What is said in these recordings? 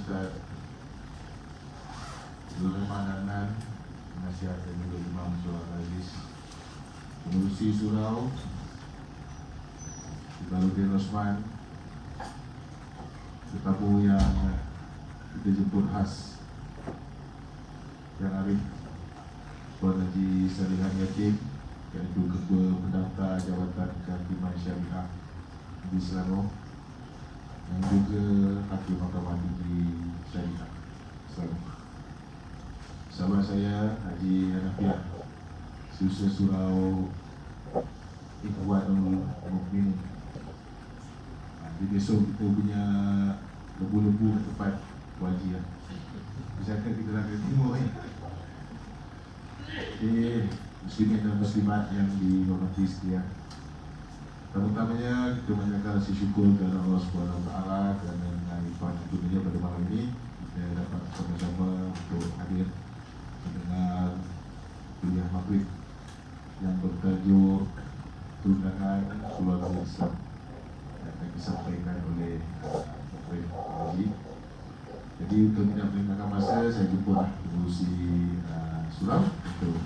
Ustaz Zulaiman Mananan, penasihat dan juga Imam Surah Aziz, pengurusi surau Ibaruddin Osman, tetamu yang kita jemput khas, Yang Arif Tuan Haji Salihan Yatim, iaitu Ketua Pendaftar Jabatan Kehakiman Syariah di Selangor, yang juga Hakim Mahkamah Tinggi Syariah Selangor. Sahabat saya Haji Hanafiah, Susah Surau Ikhwanul Mukminin. Jadi besok kita punya lembu-lembu ke tempat wajib lah. Misalkan kita nak ke timur ni. Jadi muslimin dan muslimat yang dihormati sekalian, pertama-tamanya kita menyampaikan rasa syukur kepada Allah SWT kerana dengan limpahan anugerahnya pada malam ini kita dapat sama-sama untuk hadir mendengar kuliah maghrib yang bertajuk Tundangan Keluarga Islam yang akan disampaikan oleh Muhammad Haji. Jadi untuk tidak menggunakan masa, saya jemputlah pengurusi surau untuk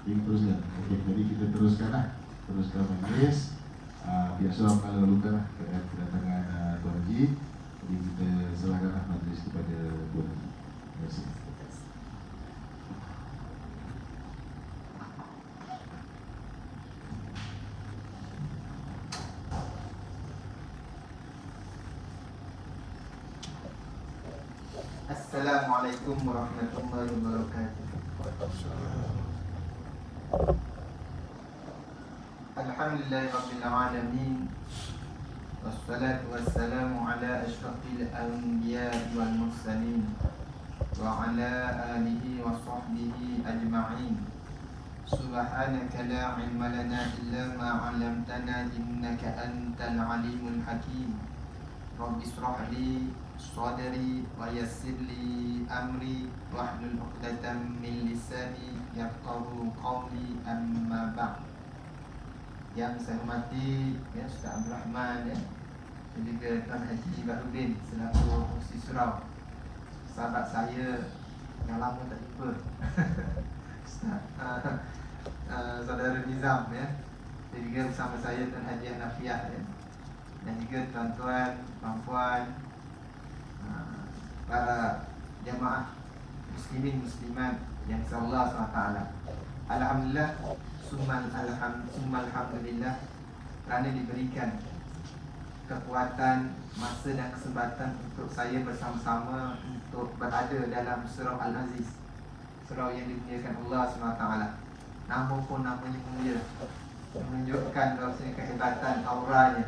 teruskan. Okey, jadi kita teruskanlah, teruskan majlis. Pihak surau mengalu-alukan kedatangan Tuan Haji. Jadi kita serahkanlah majlis kepada Tuan Haji. Terima kasih. Assalamualaikum warahmatullahi wabarakatuh. Alhamdulillahirabbil alamin. Wassalatu wassalamu ala asyrafil anbiya'i wal mursalin wa ala alihi wa sahbihi ajma'in. Subhanaka la ilma lana illa ma 'allamtana innaka antal alimul hakim. Rabbi ishrah li sadri wa yassir li amri wahlul 'uqdatam min lisani yafqahu qawli, amma ba'd. Yang saya hormati Ustaz Abdul Rahman dan juga Tuan Haji Ibaruddin selaku pengurusi surau, sahabat saya yang lama tak jumpa, Saudara Nizam dan juga bersama saya Tuan Haji Hanafiah dan juga tuan-tuan, puan-puan, para jemaah muslimin muslimat yang Allah SWT. Alhamdulillah, summal alhamdulillah kerana diberikan kekuatan, masa dan kesempatan untuk saya bersama-sama untuk berada dalam surau Al-Aziz, surau yang dimuliakan Allah SWT. Nama pun namanya mulia, menunjukkan bahawasanya kehebatan auranya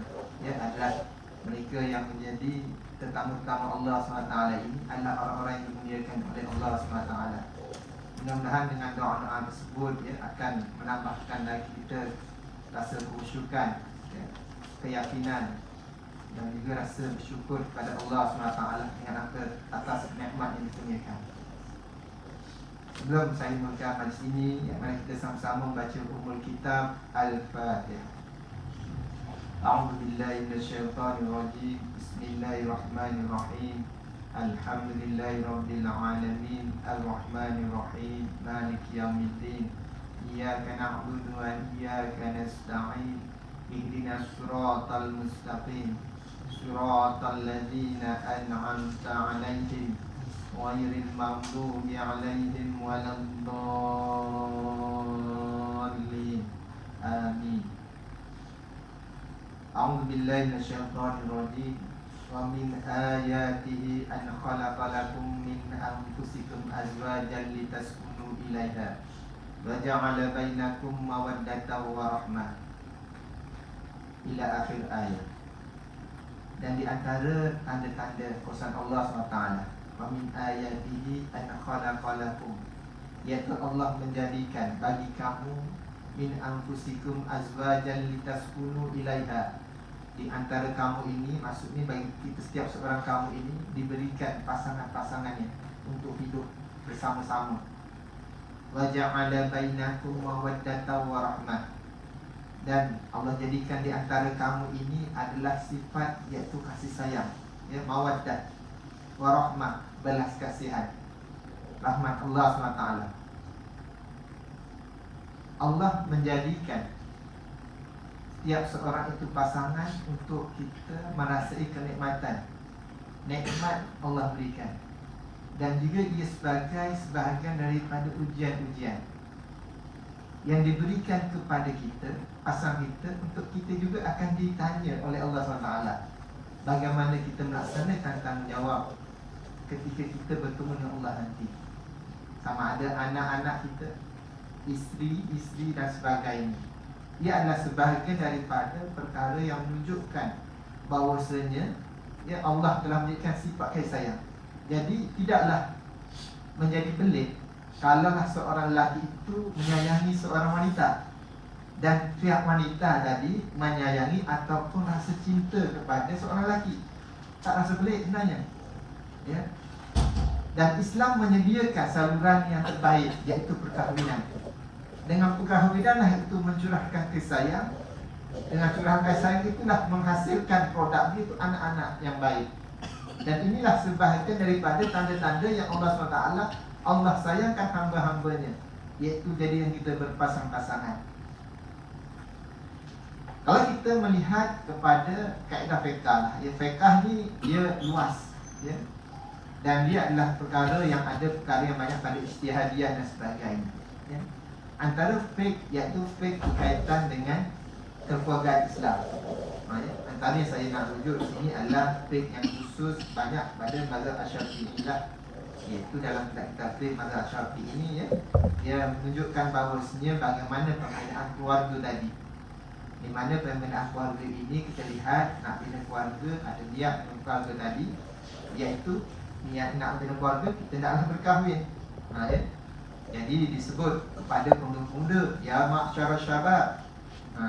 adalah mereka yang menjadi tetamu-tetamu Allah SWT ini adalah orang-orang yang dimuliakan oleh Allah SWT. Mudah-mudahan dengan doa-doa tersebut akan menambahkan lagi kita rasa khusyukan, keyakinan dan juga rasa bersyukur kepada Allah SWT dengan atas nikmat yang dikurniakan. Sebelum saya memulakan majlis ini, mari kita sama-sama membaca Ummul Kitab Al-Fatihah. A'udzu billahi minasyaitonir rajim. Bismillahirrahmanirrahim. Alhamdulillahirabbil alamin. Arrahmanirrahim. Maliki yaumiddin. Iyyaka na'budu wa iyyaka nasta'in. Ihdinas siratal mustaqim. Siratal ladzina an'amta 'alaihim ghairil maghdubi 'alaihim waladdallin. Amin. A'udzu billahi minasyaitonir rajim. Wa min ayatihi an khalaqa lakum min anfusikum azwajan litaskunu ilaiha wa ja'ala bainakum mawaddatan wa rahmah, ila akhir ayat. Dan di antara tanda-tanda kuasa Allah SWT, wa min ayatihi an khalaqa lakum, iaitu Allah menjadikan bagi kamu min anfusikum azwajan litaskunu ilaiha, di antara kamu ini, maksudnya bagi kita setiap seorang kamu ini diberikan pasangan-pasangannya untuk hidup bersama-sama. Wa ja'ala bainakum mawaddatan wa rahmah, Dan Allah jadikan di antara kamu ini adalah sifat iaitu kasih sayang, ya, mawaddah warahmah, belas kasihan, rahmat Allah SWT. Allah menjadikan setiap seorang itu pasangan untuk kita merasai kenikmatan. Nikmat Allah berikan, dan juga ia sebagai sebahagian daripada ujian-ujian yang diberikan kepada kita, pasangan kita, untuk kita juga akan ditanya oleh Allah SWT bagaimana kita melaksanakan tanggungjawab ketika kita bertemu dengan Allah nanti. Sama ada anak-anak kita, isteri dan sebagainya. Ia adalah sebahagian daripada perkara yang menunjukkan bahawasanya, ya, Allah telah memberikan sifat kasih sayang. Jadi tidaklah menjadi pelik kalaulah seorang lelaki itu menyayangi seorang wanita, dan pihak wanita tadi menyayangi ataupun rasa cinta kepada seorang lelaki. Tak rasa pelik sebenarnya, ya. Dan Islam menyediakan saluran yang terbaik, iaitu perkahwinan. Dengan perkahwinanlah itu mencurahkan kasih sayang. Dengan curahan kasih sayang itulah menghasilkan produk itu anak-anak yang baik. Dan inilah sebahagian daripada tanda-tanda yang Allah SWT, Allah sayangkan hamba-hambanya, iaitu jadi yang kita berpasang-pasangan. Kalau kita melihat kepada kaedah fiqh, ya, fiqh ni dia luas, ya, dan dia adalah perkara yang ada perkara yang banyak pada ijtihadiyah dan sebagainya, ya. Antara fiqh iaitu fiqh berkaitan dengan kekeluargaan Islam, ya. Antara yang saya nak rujuk di sini adalah fiqh yang khusus banyak pada mazhab Asy-Syafi'iyah, iaitu dalam kitab fiqh mazhab Asy-Syafi'i ini, ya, dia menunjukkan bahawasanya bagaimana pembinaan keluarga tadi. Di mana pembinaan keluarga ini kita lihat nak bina keluarga, ada niat bina keluarga tadi, iaitu niat nak bina keluarga, kita naklah berkahwin, ya. Jadi disebut kepada pemuda-pemuda, ya ma'syarasy syabab,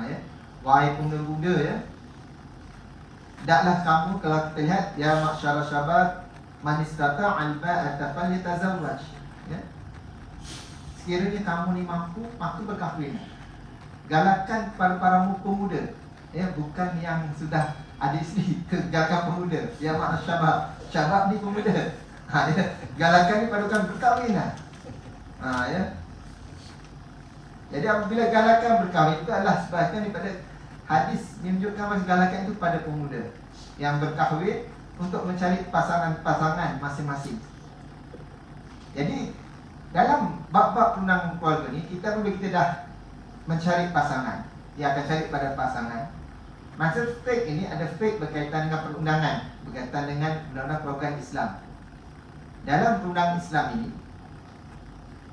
ya, wahai pemuda-pemuda, ya, hendaklah kamu, kalau kita lihat, ya ma'syarasy syabab man istata'al ba'ata falyatazawwaj, ya. Sekiranya kamu ni mampu, maka berkahwin. Galakan kepada para pemuda, ya, bukan yang sudah ada isteri, galakan pemuda, ya ma'syarasy syabab, syabab ni pemuda, ya. Galakan ni padukan berkahwin, ya. Jadi apabila galakan berkahwin, itu adalah sebahagian daripada hadis menunjukkan bahawa galakan itu pada pemuda yang berkahwin untuk mencari pasangan-pasangan masing-masing. Jadi dalam bab-bab perundangan keluarga ni, kita bila kita dah mencari pasangan, dia akan cari pada pasangan. Maksud fiqh ini ada fiqh berkaitan dengan perundangan, berkaitan dengan undang-undang keluarga Islam. Dalam perundangan Islam ini,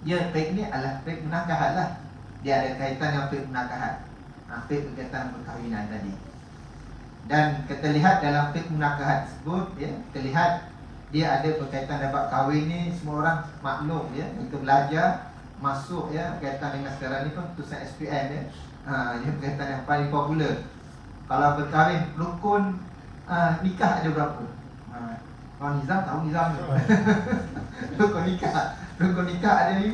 dia fiqh ini adalah fiqh munakahat lah. Dia ada kaitan dengan fiqh munakahat, fiqh berkaitan perkahwinan tadi. Dan kita lihat dalam fiqh munakahat tersebut, ya, kita lihat dia ada berkaitan dengan bab kahwin ni, semua orang maklum, ya, untuk belajar masuk, ya, berkaitan dengan sekarang ni pun putusan SPM, ya. Dia berkaitan yang paling popular. Kalau berkahwin, rukun nikah ada berapa? Kalau Nizam tahu Nizam ni. Rukun nikah ada 5.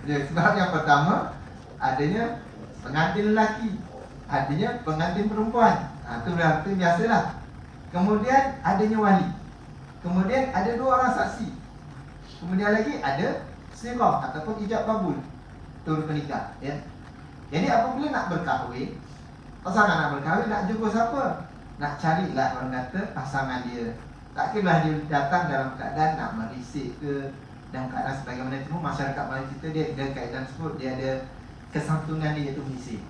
Dia sebab yang pertama adanya pengantin lelaki, adanya pengantin perempuan. Itu berarti biasalah. Kemudian adanya wali. Kemudian ada 2 orang saksi. Kemudian lagi ada sirah ataupun ijab kabul, itu rukun nikah, ya. Jadi apabila nak berkahwin, pasangan nak berkahwin, nak jumpa siapa? Nak carilah, orang kata, pasangan dia. Tak kira dia datang dalam keadaan nak merisik ke, dan keadaan sebagaimana itu, masyarakat Melayu kita dia ada kaedah tersebut, dia ada kesantunan dia iaitu merisik.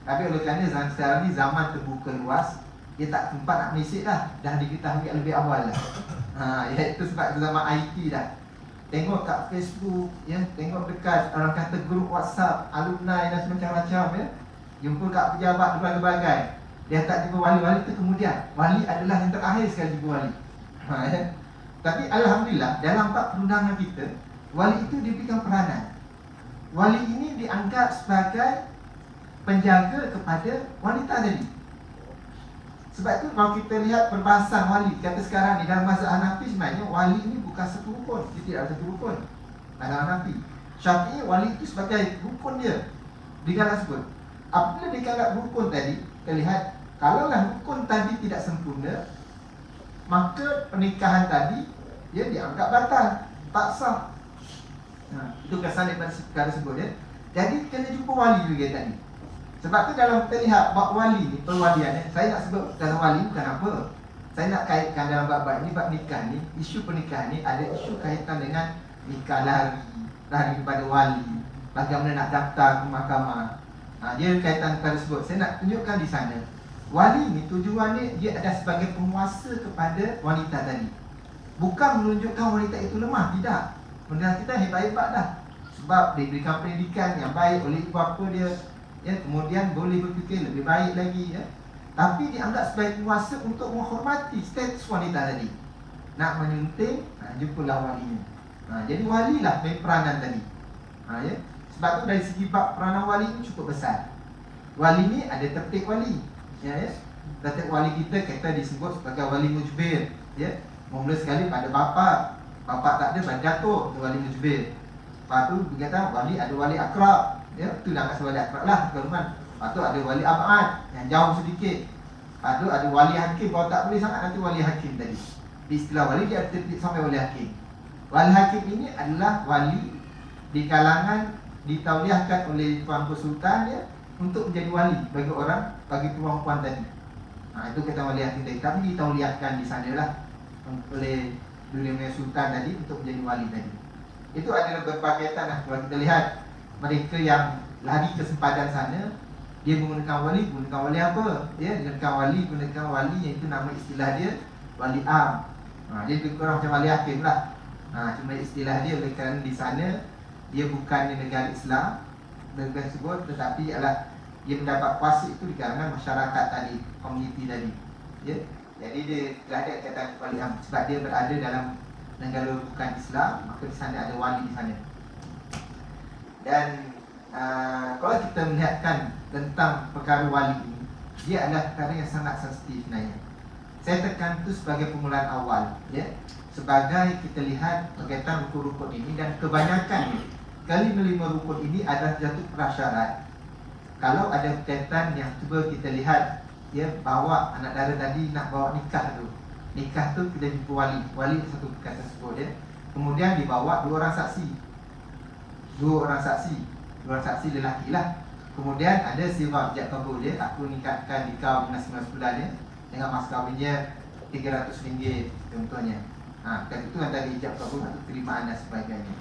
Tapi oleh kerana zaman sekarang ni zaman terbuka luas, dia tak tempat nak merisik dah diketahui lebih awal lah. Iaitu sebab zaman IT dah. Tengok kat Facebook, ya, tengok dekat orang kata grup WhatsApp, alumni dan macam-macam, ya. Jumpa kat pejabat berbagai-bagai. Dia tak jumpa wali-wali tu kemudian. Wali adalah yang terakhir sekali jumpa wali. Ya. Tapi alhamdulillah dalam bab perundangan kita, wali itu diberikan peranan. Wali ini dianggap sebagai penjaga kepada wanita tadi. Sebab itu kalau kita lihat perbahasan wali, kata sekarang ni dalam mazhab Hanafi, sebenarnya wali ini bukan satu rukun. Dia tidak ada satu rukun mazhab Hanafi. Syafi'i, wali itu sebagai rukun dia di dalam sebut. Apabila di kalangan rukun tadi, kita lihat kalaulah rukun tadi tidak sempurna, maka pernikahan tadi dia dianggap batal, tak sah. Itu kesan daripada perkara tersebut ya. Jadi kena jumpa wali juga tadi. Sebab tu dalam kita lihat bab wali ni, perwalian, saya nak sebut dalam wali bukan apa. Saya nak kaitkan dalam bab ni, bab nikah ni, isu pernikahan ni ada isu kaitan dengan nikah lari kepada wali, bagaimana nak daftar ke mahkamah. Dia kaitan perkara tersebut. Saya nak tunjukkan di sana, wali ni tujuannya dia ada sebagai penguasa kepada wanita tadi. Bukan menunjukkan wanita itu lemah, tidak. Benda kita hebat-hebat dah. Sebab diberikan pendidikan yang baik oleh ibu bapa dia, ya, kemudian boleh berfikir lebih baik lagi, ya. Tapi dianggap sebagai penguasa untuk menghormati status wanita tadi. Nak menyunting, jumpalah walinya. Jadi walilah main peranan tadi. Ya. Sebab tu dari segi bab peranan wali ini cukup besar. Wali ni ada tertib wali, ya. Tertib wali kita disebut sebagai wali mujbir, ya. Mula sekali pada bapa tak ada pada datuk, wali mujbir. Lepas tu berkata wali ada wali akrab, ya. Itu dah kasih wali akrab lah, tuan-tuan. Lepas tu ada wali abad yang jauh sedikit. Lepas tu ada wali hakim, kalau tak boleh sangat nanti wali hakim tadi. Di istilah wali dia ada sampai wali hakim. Wali hakim ini adalah wali di kalangan ditauliahkan oleh Tuanku Sultan, ya, untuk menjadi wali bagi orang, bagi perempuan tadi. Itu kata wali hakim tadi. Tapi ditauliahkan di sana lah oleh dunia Sultan tadi untuk menjadi wali tadi. Itu adalah berpakaian lah. Kalau kita lihat mereka yang lari ke sempadan sana, dia menggunakan wali apa? Ya, gunakan wali yang itu nama istilah dia wali am. Dia lebih kurang macam wali hakim lah. Cuma istilah dia oleh kerana di sana dia bukan di negara Islam, negara tersebut, tetapi adalah dia mendapat kuasa itu di kalangan masyarakat tadi, komuniti tadi. Ya, jadi dia ada kata wali am sebab dia berada dalam negara bukan Islam, maka di sana ada wali di sana. Dan kalau kita melihatkan tentang perkara wali ini, dia adalah perkara yang sangat sensitif sebenarnya. Saya tekan itu sebagai permulaan awal, ya. Sebagai kita lihat berkaitan rukun-rukun ini, dan kebanyakan kelima-lima rukun ini adalah jatuh prasyarat. Kalau ada berkaitan yang cuba kita lihat, ya, bawa anak dara tadi nak bawa nikah tu. Nikah tu kita jumpa wali satu perkara tersebut, ya. Kemudian dibawa dua orang saksi lelaki lah. Kemudian ada sirah ijab kabul dia, aku nikahkan nikah dengan 19 bulan dia, dengan mas kahwinnya RM300 contohnya. Itu yang tadi ijab kabul atau terimaan dan sebagainya.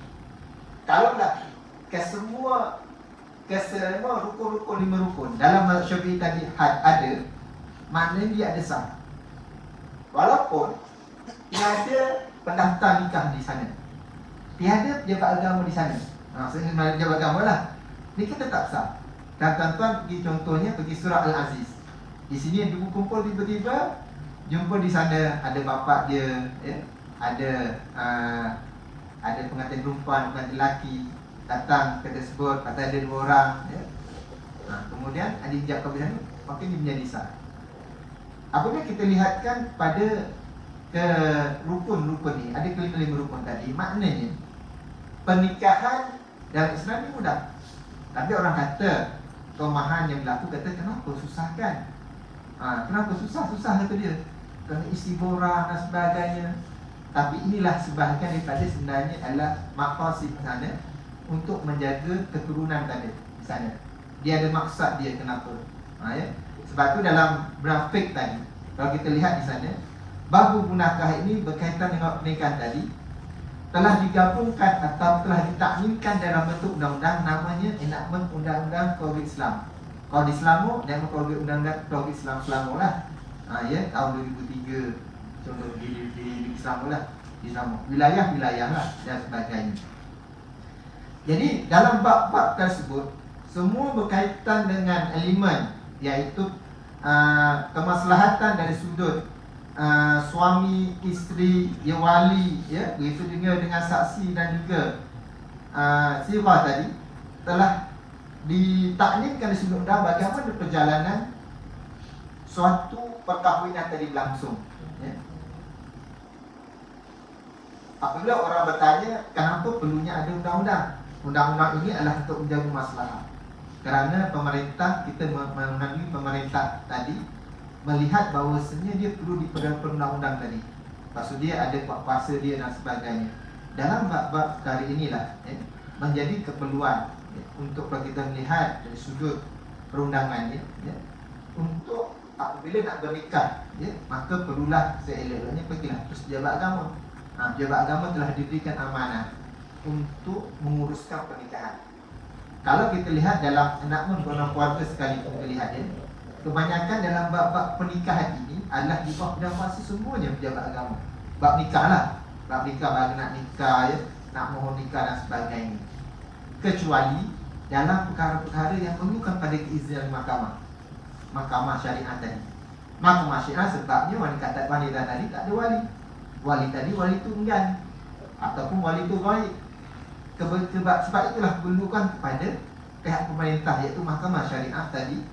Kalau lah kesemua rukun-rukun, 5 rukun dalam mazhab Syafi'i tadi ada, maknanya dia ada sah. Walaupun tiada pendaftar nikah di sana, tiada pejabat agama di sana. Sebenarnya pejabat agama lah, nikah tetap sah. Dan tuan-tuan pergi contohnya, pergi surah Al-Aziz. Di sini yang kumpul tiba-tiba jumpa di sana ada bapak dia, ya, ada pengantin perempuan, pengantin lelaki datang ke tersebut, kata ada 2 orang, ya. Kemudian ada hijab kabul sana, maka dia menjadi sah. Apabila kita lihatkan pada ke rukun-rukun ni, ada kelima-lima rukun tadi, maknanya pernikahan dalam Islam ni mudah. Tapi orang kata, pemahaman yang berlaku kata, kenapa susahkan? Kenapa susah kata dia, kerana istiborah dan sebagainya. Tapi inilah sebahagian daripada sebenarnya adalah maqasid sana untuk menjaga keturunan tadi di sana. Dia ada maksud dia kenapa. Ya. Sebab tu dalam grafik tadi, kalau kita lihat di sana, babu munakah ini berkaitan dengan pernikahan tadi telah digabungkan atau telah ditakminkan dalam bentuk undang-undang, namanya enakmen Undang-Undang Keluarga Islam. Kalau di Selangor, dan Keluarga Undang-Undang Keluarga Islam Selangor lah. Ya, tahun 2003 contoh di Selangor lah, di Selangor, wilayah-wilayah lah dan sebagainya. Jadi dalam bab-bab tersebut semua berkaitan dengan elemen, iaitu kemaslahatan dari sudut suami, isteri, ya, wali, ya, begitu juga dengan saksi dan juga sirah tadi telah ditaknimkan di sudut undang bagaimana perjalanan suatu perkahwinan tadi berlangsung, ya. Apabila orang bertanya kenapa perlunya ada undang-undang, undang-undang ini adalah untuk menjaga masalah. Kerana pemerintah, kita melalui pemerintah tadi melihat bahawasanya dia perlu perundang-undang tadi. Maksud dia ada kuasa dia dan sebagainya. Dalam bab-bab perkara inilah menjadi keperluan untuk kalau kita melihat dari sudut perundangan untuk apabila nak bernikah maka perlulah seelok-eloknya pergilah terus pejabat agama. Pejabat agama telah diberikan amanah untuk menguruskan pernikahan. Kalau kita lihat dalam enakmen dalam keluarga sekali kita lihat kebanyakan dalam bab-bab pernikahan ini adalah di bawah kuasa semuanya pejabat agama. Bab nikah lah, bab nikah, bagi nak nikah nak mohon nikah dan sebagainya. Kecuali dalam perkara-perkara yang perlukan pada keizinan mahkamah syariah tadi. Mahkamah syariah sebabnya wanita tadi tak ada wali. Wali tadi wali tunggal ataupun wali tu gaib. Sebab itulah perlukan kepada pihak pemerintah iaitu mahkamah syariah tadi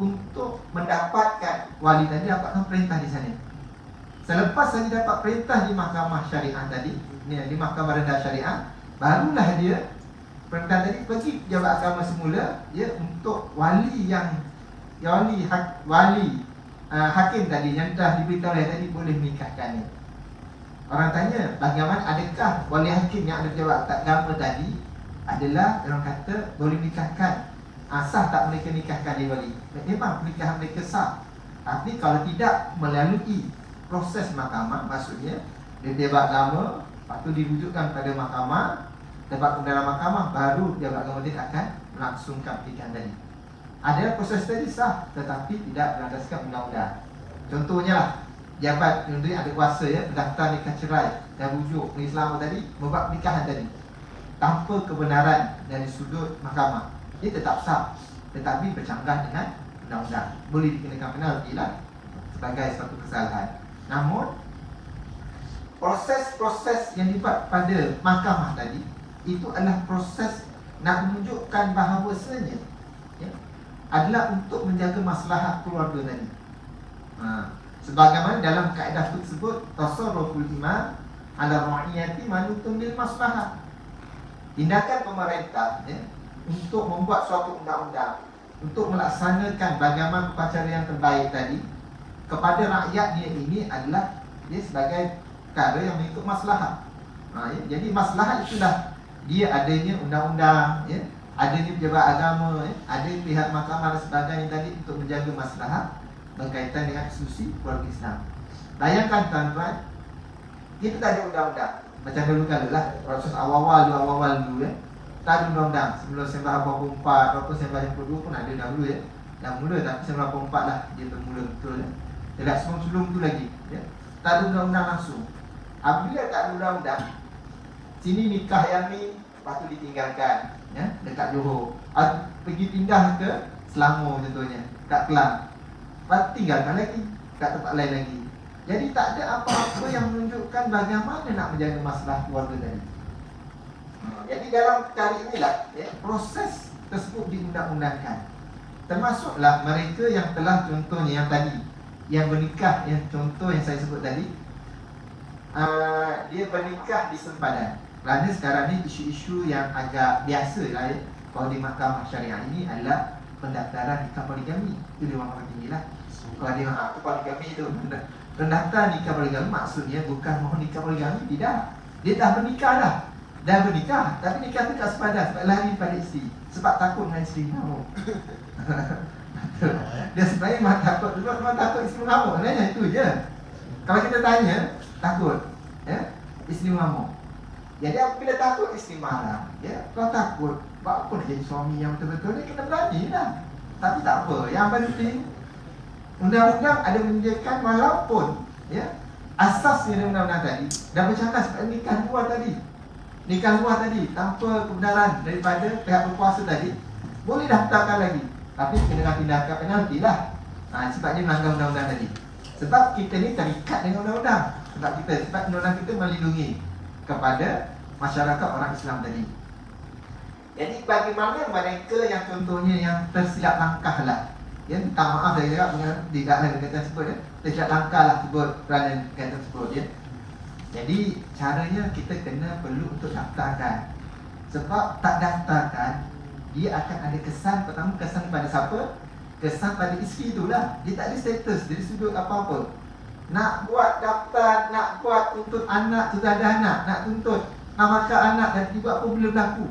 untuk mendapatkan wali tadi dapatkan perintah di sana. Selepas tadi dapat perintah di mahkamah syariah tadi, di mahkamah rendah syariah, barulah dia perintah tadi pergi pejabat agama semula untuk wali hakim tadi yang telah diberitahu tadi boleh menikahkannya. Orang tanya, bagaimana adakah wali hakim yang ada pejabat agama tadi adalah orang kata boleh nikahkan. Sah tak mereka nikahkan dia wali? Memang pernikahan mereka sah. Tapi kalau tidak melalui proses mahkamah, maksudnya dia pejabat agama, lepas tu dirujukkan pada mahkamah, dapat kebenaran mahkamah, baru pejabat agama dia akan melangsungkan pernikahan tadi. Ada proses tadi sah, tetapi tidak berlandaskan undang-undang. Contohnya lah, jabat menteri ada kuasa mendaftar nikah cerai dan rujuk Islam tadi membuat pernikahan tadi tanpa kebenaran dari sudut mahkamah, dia tetap sah tetapi bercanggah dengan undang-undang, boleh dikenakan penalti lah sebagai satu kesalahan. Namun proses-proses yang dibuat pada mahkamah tadi itu adalah proses nak menunjukkan bahawasanya adalah untuk menjaga maslahat keluarga tadi. Sebagaimana dalam kaedah tersebut, tasarruful imam ala ra'iyati manutun bil maslahat. Tindakan pemerintah untuk membuat suatu undang-undang untuk melaksanakan bagaimana upacara yang terbaik tadi kepada rakyat dia ini adalah dia sebagai perkara yang mengikut maslahat. Jadi maslahat itulah dia adanya undang-undang, adanya pejabat agama, ada pihak mahkamah dan sebagainya tadi untuk menjaga maslahat berkaitan dengan institusi keluarga Islam. Bayangkan tuan-tuan, kita tak ada undang-undang. Macam dulu lah, proses awal-awal dulu tak ada undang-undang. Sebelum sembah 84, berapa sembah 22 pun ada dahulu Yang mula tapi sembah 84 lah dia bermula betul Tidak sebelum tu lagi tak ada undang-undang langsung. Apabila tak ada undang-undang, sini nikah yang ni, lepas tu ditinggalkan dekat Johor, pergi pindah ke Selangor contohnya, kat Kelang, lepas tinggalkan lagi kat tempat lain lagi. Jadi tak ada apa-apa yang menunjukkan bagaimana nak menjaga masalah keluarga tadi. Jadi dalam perkara inilah proses tersebut diundang-undangkan. Termasuklah mereka yang telah, contohnya yang tadi, yang bernikah, yang contoh yang saya sebut tadi, dia bernikah di sempadan. Kerana sekarang ni isu-isu yang agak biasa lah kalau di mahkamah syariah ini adalah pendaftaran nikah poligami. Itu dia mahkamah tinggi lah. Kalau dia poligami tu, pendaftaran nikah poligami maksudnya bukan mohon nikah poligami, tidak. Dia dah bernikah dah. Dah bernikah, tapi nikah tu tak sepadan sebab lari pada isteri, sebab takut dengan isteri mengamuk. Dia sebenarnya memang takut, memang takut isteri mengamuk. Nanya itu je. Kalau kita tanya, takut isteri mengamuk. Jadi apabila takut isteri marah, kalau takut, buat apa nak jadi suami yang betul-betul ni, kena berani lah. Tapi tak apa, yang penting undang-undang ada menyediakan walaupun asasnya undang-undang tadi dah bercakap sebab nikah luar tadi tanpa kebenaran daripada pihak berkuasa tadi boleh daftarkan lagi, tapi kena tindakan penalti lah. Sebabnya melanggar undang-undang tadi. Sebab kita ni terikat dengan undang-undang. Sebab undang-undang kita melindungi kepada masyarakat orang Islam tadi. Jadi bagaimana mereka yang contohnya yang tersilap langkah lah, minta maaf saya cakap tidaklah kata sebut tersilap langkah lah sebut kerana kata sebut Jadi caranya kita kena perlu untuk daftarkan. Sebab tak daftarkan, dia akan ada kesan. Pertama, kesan pada siapa? Kesan pada isteri itulah. Dia tak ada status dari sudut apa-apa. Nak buat daftar, nak buat tuntut anak, sudah ada anak, nak tuntut namakan anak dan juga apa boleh berlaku.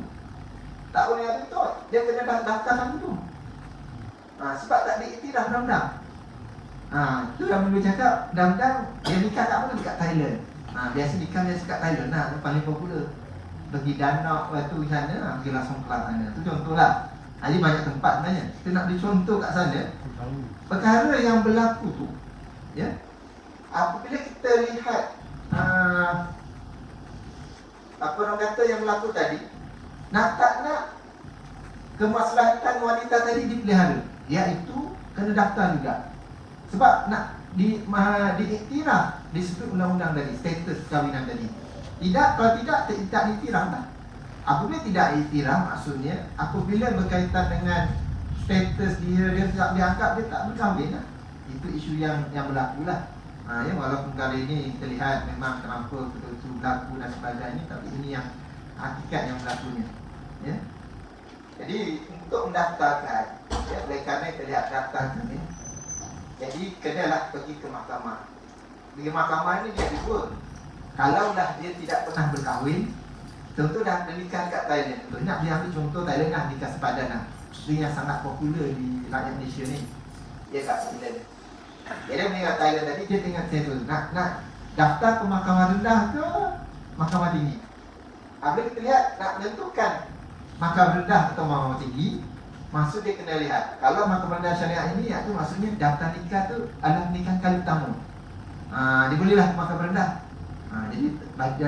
Tak boleh nak tuntut. Dia kena daftar dulu. Sebab tak ada iktiraf undang-undang. Itu yang dulu cakap, undang-undang dia nikah kat mana? Dekat Thailand. Biasa nikah biasa kat Thailand lah, yang paling popular. Pergi Danau tu sana, pergi langsung kelas sana. Itu contohlah. Jadi banyak tempat sebenarnya. Kita nak beri contoh kat sana. Perkara yang berlaku tu, ya. Apabila kita lihat apa orang kata yang berlaku tadi, nak tak nak kemaslahatan wanita tadi dipelihara, iaitu kena daftar juga. Sebab nak diiktiraf disebut undang-undang tadi, status perkahwinan tadi. Tidak, kalau tidak diiktiraf lah. Apabila tidak iktiraf, maksudnya apabila berkaitan dengan status dia tak dianggap dia tak berkahwin lah. Itu isu yang berlaku lah. Ya, walaupun kali ini kita lihat memang kenapa itu berlaku dan sebagainya, tapi ini yang hakikat yang berlakunya. Ya. Jadi untuk mendaftarkan, ya, oleh kerana kita lihat daftarkan ni, jadi kenalah pergi ke mahkamah. Di mahkamah ni dia dua. Kalau dah dia tidak pernah berkahwin, contoh dah nikah kat Thailand. Nak dia ambil contoh Thailand lah, nikah sepadan lah. Itu yang sangat popular di rakyat Malaysia ni. Dia kat Thailand. Jadi dia Thailand tadi, dia tengok saya tu, nak daftar ke mahkamah rendah ke mahkamah tinggi. Apabila kita lihat nak menentukan mahkamah rendah atau mahkamah tinggi, maksud dia kena lihat. Kalau mahkamah rendah syariah ini, itu maksudnya daftar nikah tu adalah nikah kali pertama. Dia bolehlah ke mahkamah rendah. Jadi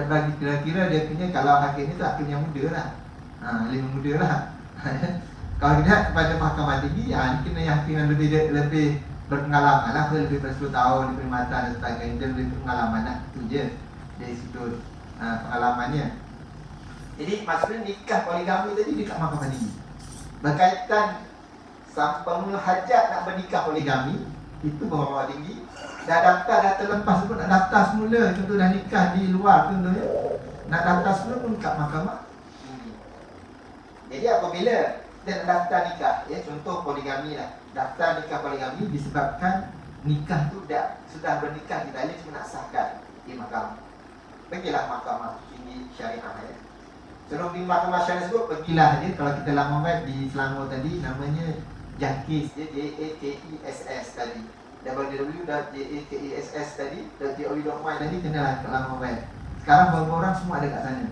bagi kira-kira dia punya, kalau hakim ni tu hakim yang muda lah, lebih muda lah. Kalau tidak kepada mahkamah tinggi, ni kena yang hakim yang lebih berpengalaman lah, lebih ber 10 tahun, lebih 5 tahun dan sebagainya. Dia lebih berpengalaman lah, itu je dari sudut pengalamannya. Jadi maksudnya nikah poligami tadi dekat mahkamah tinggi. Berkaitan sampai hajat nak bernikah poligami, itu mahkamah tinggi. Dah daftar, dah terlepas pun nak daftar semula. Contoh dah nikah di luar contohnya, nak daftar semula pun kat mahkamah tinggi. Jadi apabila dia nak daftar nikah, ya, contoh poligami lah, daftar nikah poligami disebabkan nikah tu sudah bernikah di Thailand, cuma nak sahkan di mahkamah. Pergilah mahkamah tinggi syariah, ya. Sebelum di mahkamah syariah sebut, pergilah dia. Kalau kita laman web di Selangor tadi, namanya JAKIS, JAKISS tadi, www.jakess tadi, .gov.my tadi, kenalah ke laman web. Sekarang beberapa orang semua ada kat sana.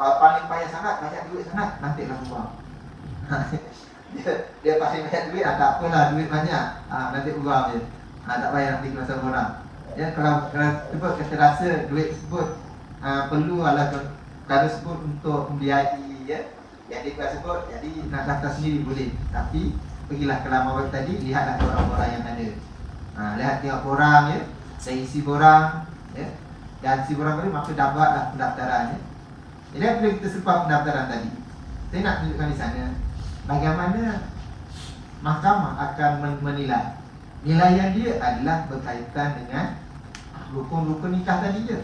Kalau paling payah sangat, banyak duit sangat, nanti lah buang. dia paling banyak duit, tak apalah, duit banyak, nanti buang je. Tak payah nanti kelas orang. Ya, kalau sebut kita rasa duit sebut perlu ala kalau sebut untuk membiayai, ya, yang dia sebut, jadi nak daftar sendiri boleh. Tapi pergilah ke laman web tadi, lihatlah orang-orang yang ada. Lihat tengok borang, ya, dan isi borang, ya, dan isi borang tadi maksud dapatlah pendaftaran, ya. Jadi apabila kita sebut pendaftaran tadi, saya nak tunjukkan di sana bagaimana mahkamah akan menilai. Nilaian dia adalah berkaitan dengan rukun-rukun nikah tadi je.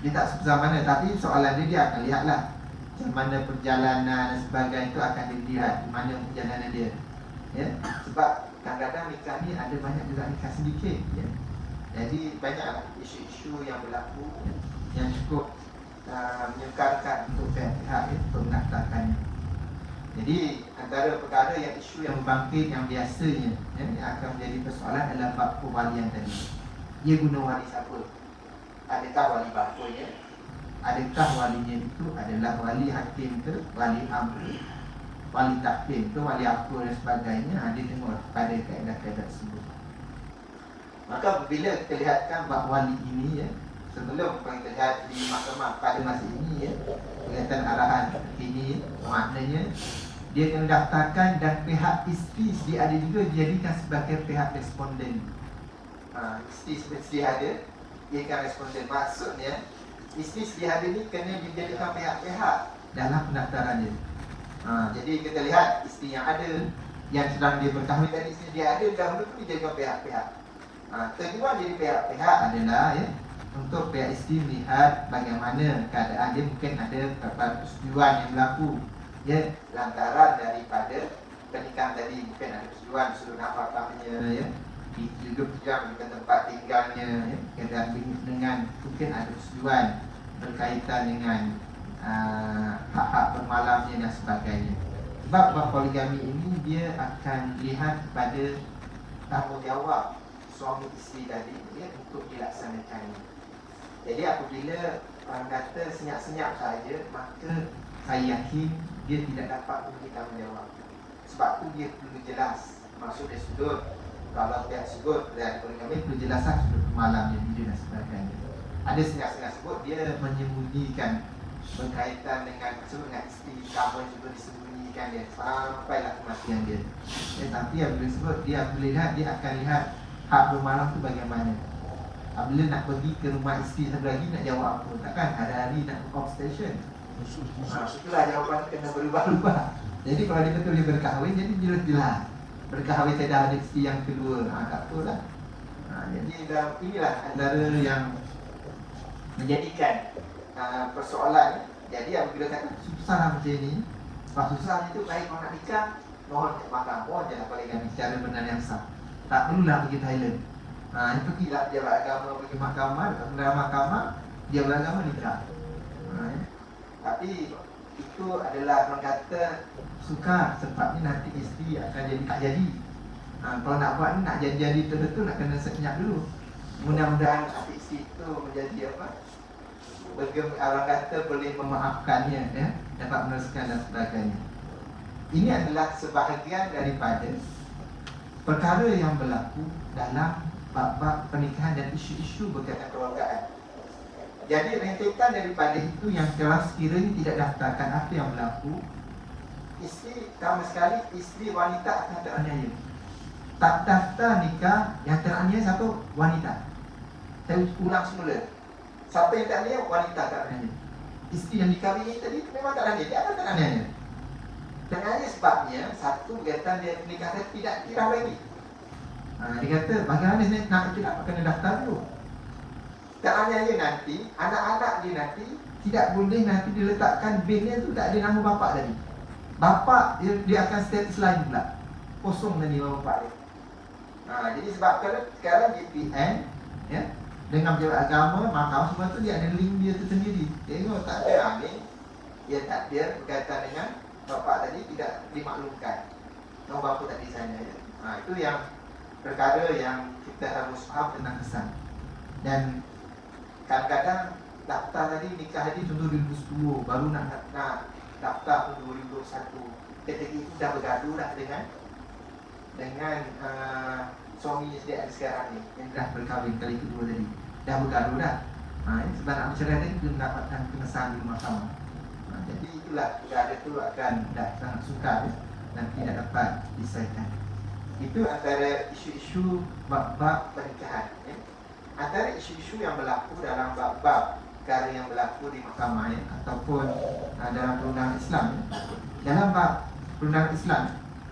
Dia tak sebesar mana, tapi soalan dia akan lihatlah macam mana perjalanan dan sebagainya, itu akan dilihat di mana perjalanan dia, ya. Sebab kadang-kadang nikah ni ada banyak juga nikah sedikit, ya. Jadi banyak isu-isu yang berlaku yang cukup menyukarkan untuk pihak-pihak untuk mendaftarkannya. Jadi antara perkara yang isu yang berbangkit yang biasanya, ya, yang akan menjadi persoalan adalah bab perwalian tadi. Dia guna wali siapa? Adakah wali bapanya? Adakah walinya itu adalah wali hakim ke, wali amri, wali takdim ke, wali apa dan sebagainya? Dia tengok pada kaedah-kaedah tersebut. Maka apabila kita lihatkan bab wali ini, ya, sebelum kita lihat di mahkamah pada masa ini, ya, berkaitan arahan ini, maknanya dia kena daftarkan dan pihak isteri dia ada juga dijadikan sebagai pihak responden. Isteri sedia ada, dia akan responden. Maksudnya isteri sedia ada ni kena dijadikan pihak-pihak dalam pendaftaran dia. Jadi kita lihat isteri yang ada, yang sedang dia berkahwin tadi, isteri dia ada, dahulu pun dijadikan pihak-pihak. Kedua jadi pihak-pihak adalah, ya, untuk pihak isteri melihat bagaimana keadaan dia, mungkin ada persetujuan yang berlaku ya, lantaran daripada pernikahan tadi bukan ada tujuan suruh nafkahnya, ya, hidup jam bukan tempat tinggalnya, ya, dan dengan mungkin ada tujuan berkaitan dengan hak-hak bermalamnya dan sebagainya. Sebab bab poligami ini dia akan lihat pada tanggungjawab suami isteri tadi, ya, untuk dilaksanakannya. Jadi apabila orang kata senyap-senyap saja, maka saya yakin dia tidak dapat memberi tanggungjawab. Sebab tu dia perlu jelas maksud dia sudut. Kalau dia sudut dan poligami perlu jelaskan sudut malamnya dia dan sebagainya. Ada senyap-senyap sebut dia menyembunyikan berkaitan dengan isteri, kamu juga disembunyikan dia sampailah kematian dia. Tapi apabila sebut dia boleh lihat, dia akan lihat hak bermalam tu bagaimana. Apabila nak pergi ke rumah isteri satu lagi nak jawab apa? Takkan hari-hari nak ke pop station. Itulah jawapan kena berubah-ubah. Jadi kalau dia betul dia berkahwin, jadi jelas-jelas berkahwin saya dah ada isteri yang kedua. Tak betul lah. Jadi inilah antara yang menjadikan persoalan. Jadi apabila kata susah macam ni, susah itu baik kalau nak nikah, mohon kat mahkamah, mohon je lah poligami secara benar yang sah. Tak perlulah pergi Thailand. Pergilah dia beragama, pergi mahkamah, dekat bendara mahkamah, dia beragama nikah. Tapi itu adalah orang kata sukar, sebab ni nanti isteri akan jadi tak jadi. Kalau nak buat ni, nak jadi betul-betul nak kena senyap dulu. Mudah-mudahan hati isteri itu menjadi apa? Orang kata boleh memaafkannya, ya, dapat meneruskan dan sebagainya. Ini adalah sebahagian daripada perkara yang berlaku dalam bab-bab pernikahan dan isu-isu berkaitan keluargaan. Jadi rentetan daripada itu yang kalau sekiranya tidak daftarkan apa yang berlaku, isteri sama sekali isteri wanita akan teraniaya. Tak daftar nikah, yang teraniaya siapa? Wanita. Saya ulang semula. Siapa yang teraniaya? Wanita teraniaya. Isteri yang dikahwini tadi memang teraniaya, dia akan teraniaya. Teraniaya sebabnya satu berkaitan dia nikah tidak kira lagi. Dia kata bagaimana nak kita kena daftar dulu. Teraniaya nanti, anak-anak dia nanti tidak boleh nanti diletakkan bilnya tu tak ada nama bapak tadi. Bapak dia akan status lain pula. Kosong tadi nama bapak dia. Jadi sebab sekarang GPN, ya, dengan pejabat agama, mahkamah semua tu dia ada link dia tersendiri. Tengok tak ada ni, dia tak ada berkaitan dengan bapak tadi tidak dimaklumkan. Nama bapak tadi sana, ya. Itu yang perkara yang kita harus faham tentang kesan. Dan kadang-kadang daftar tadi nikah tadi contoh 2010 baru nak daftar 2021. Ketika itu dah bergaduh dah dengan suami isteri ada sekarang ni yang dah berkahwin kali kedua tadi. Dah bergaduh dah. Sebab nak bercerai tadi belum dapatkan pengesahan di mahkamah. Jadi itulah perkara itu akan dah sangat sukar, ya, dan tidak dapat diselesaikan. Itu antara isu-isu bab-bab pernikahan, ya. Antara isu-isu yang berlaku dalam bab-bab perkara yang berlaku di mahkamah, ya, ataupun dalam perundangan Islam, ya. Dalam bab perundangan Islam,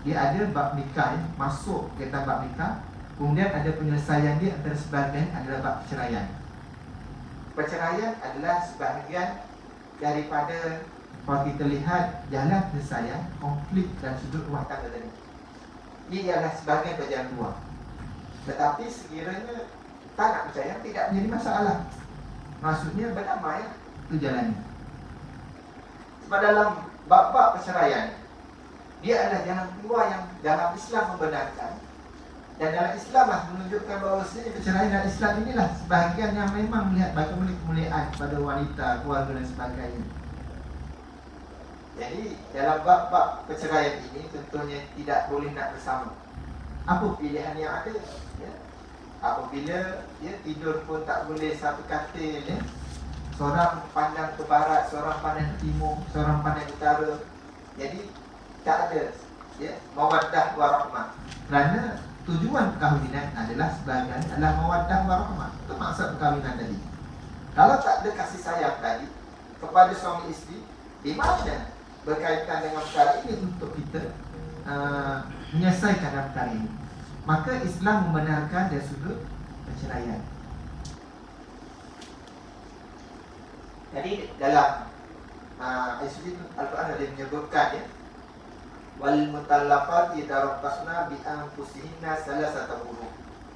dia ada bab nikah, ya, masuk kita bab nikah. Kemudian ada penyelesaian dia, antara sebahagian adalah bab perceraian. Perceraian adalah sebahagian daripada, kalau kita lihat jalan penyelesaian konflik dan sudut rumah tangga tadi. Ini adalah sebahagian berjalan keluar. Tetapi sekiranya tak nak percaya, tidak menjadi masalah. Maksudnya berdamai, itu jalannya. Sebab dalam bab-bab perceraian, dia adalah jalan keluar yang dalam Islam membenarkan. Dan dalam Islam lah menunjukkan bahawa perceraian dalam Islam inilah sebahagian yang memang melihat bagaimana kemuliaan kepada wanita, keluarga dan sebagainya. Jadi dalam bab-bab perceraian ini tentunya tidak boleh nak bersama. Apa pilihan yang ada, ya? Apabila dia tidur pun tak boleh satu katil, ya? Seorang pandang ke barat, seorang pandang ke timur, seorang pandang ke utara. Jadi tak ada, ya, mawaddah warahmah. Kerana tujuan perkahwinan adalah sebahagian adalah mawaddah warahmah. Itu maksud perkahwinan tadi. Kalau tak ada kasih sayang tadi kepada suami isteri, di mana berkaitan dengan perkara ini untuk kita menyelesaikan perkara ini? Maka Islam membenarkan dari sudut perceraian. Jadi dalam Ayat Al-Quran ada menyebutkan ya, wal mutallaqati yatarabbasna bi anfusihinna salasata quru.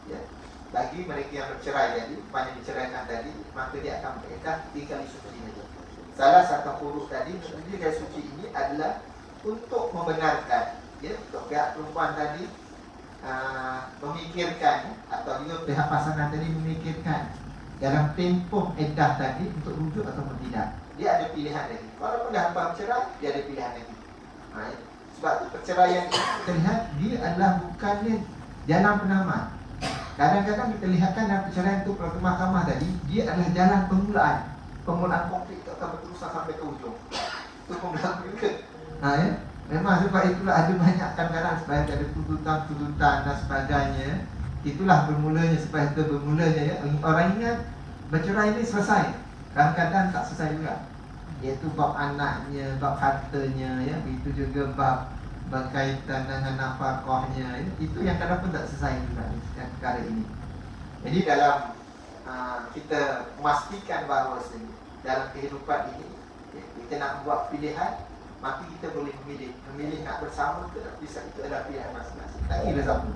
Ya. Bagi mereka yang bercerai tadi, banyak diceraikan tadi, maka dia akan beriddah 3 kali suci saja. Salah satu huruf tadi, 3 kali suci ini adalah untuk membenarkan, ya, untuk pihak perempuan tadi memikirkan, atau juga pihak pasangan tadi memikirkan dalam tempoh iddah tadi untuk rujuk atau tidak. Dia ada pilihan lagi. Walaupun dah hampa bercerai, dia ada pilihan lagi. Ya. Sebab tu perceraian ini kita lihat dia adalah bukannya jalan penamat. Kadang-kadang kita lihatkan dalam perceraian itu ke mahkamah tadi, dia adalah jalan permulaan konflik itu akan berterusan sampai ke ujung. Itu permulaan konflik. Ya. Memang sebab itulah ada banyak kadang-kadang supaya ada tuntutan dan sebagainya. Itulah bermulanya, supaya itu bermulanya ya. Orang ingat bercerai ini selesai, kadang-kadang tak selesai juga. Iaitu bab anaknya, bab hartanya ya. Itu juga bab berkaitan dengan nafkahnya ya. Itu yang kadang pun tak selesai juga perkara ini. Jadi dalam kita memastikan bahawa dalam kehidupan ini ya, kita nak buat pilihan, maka kita boleh memilih nak bersama ke tak bisa, itu adalah pilihan masing-masing. Tak kira siapa.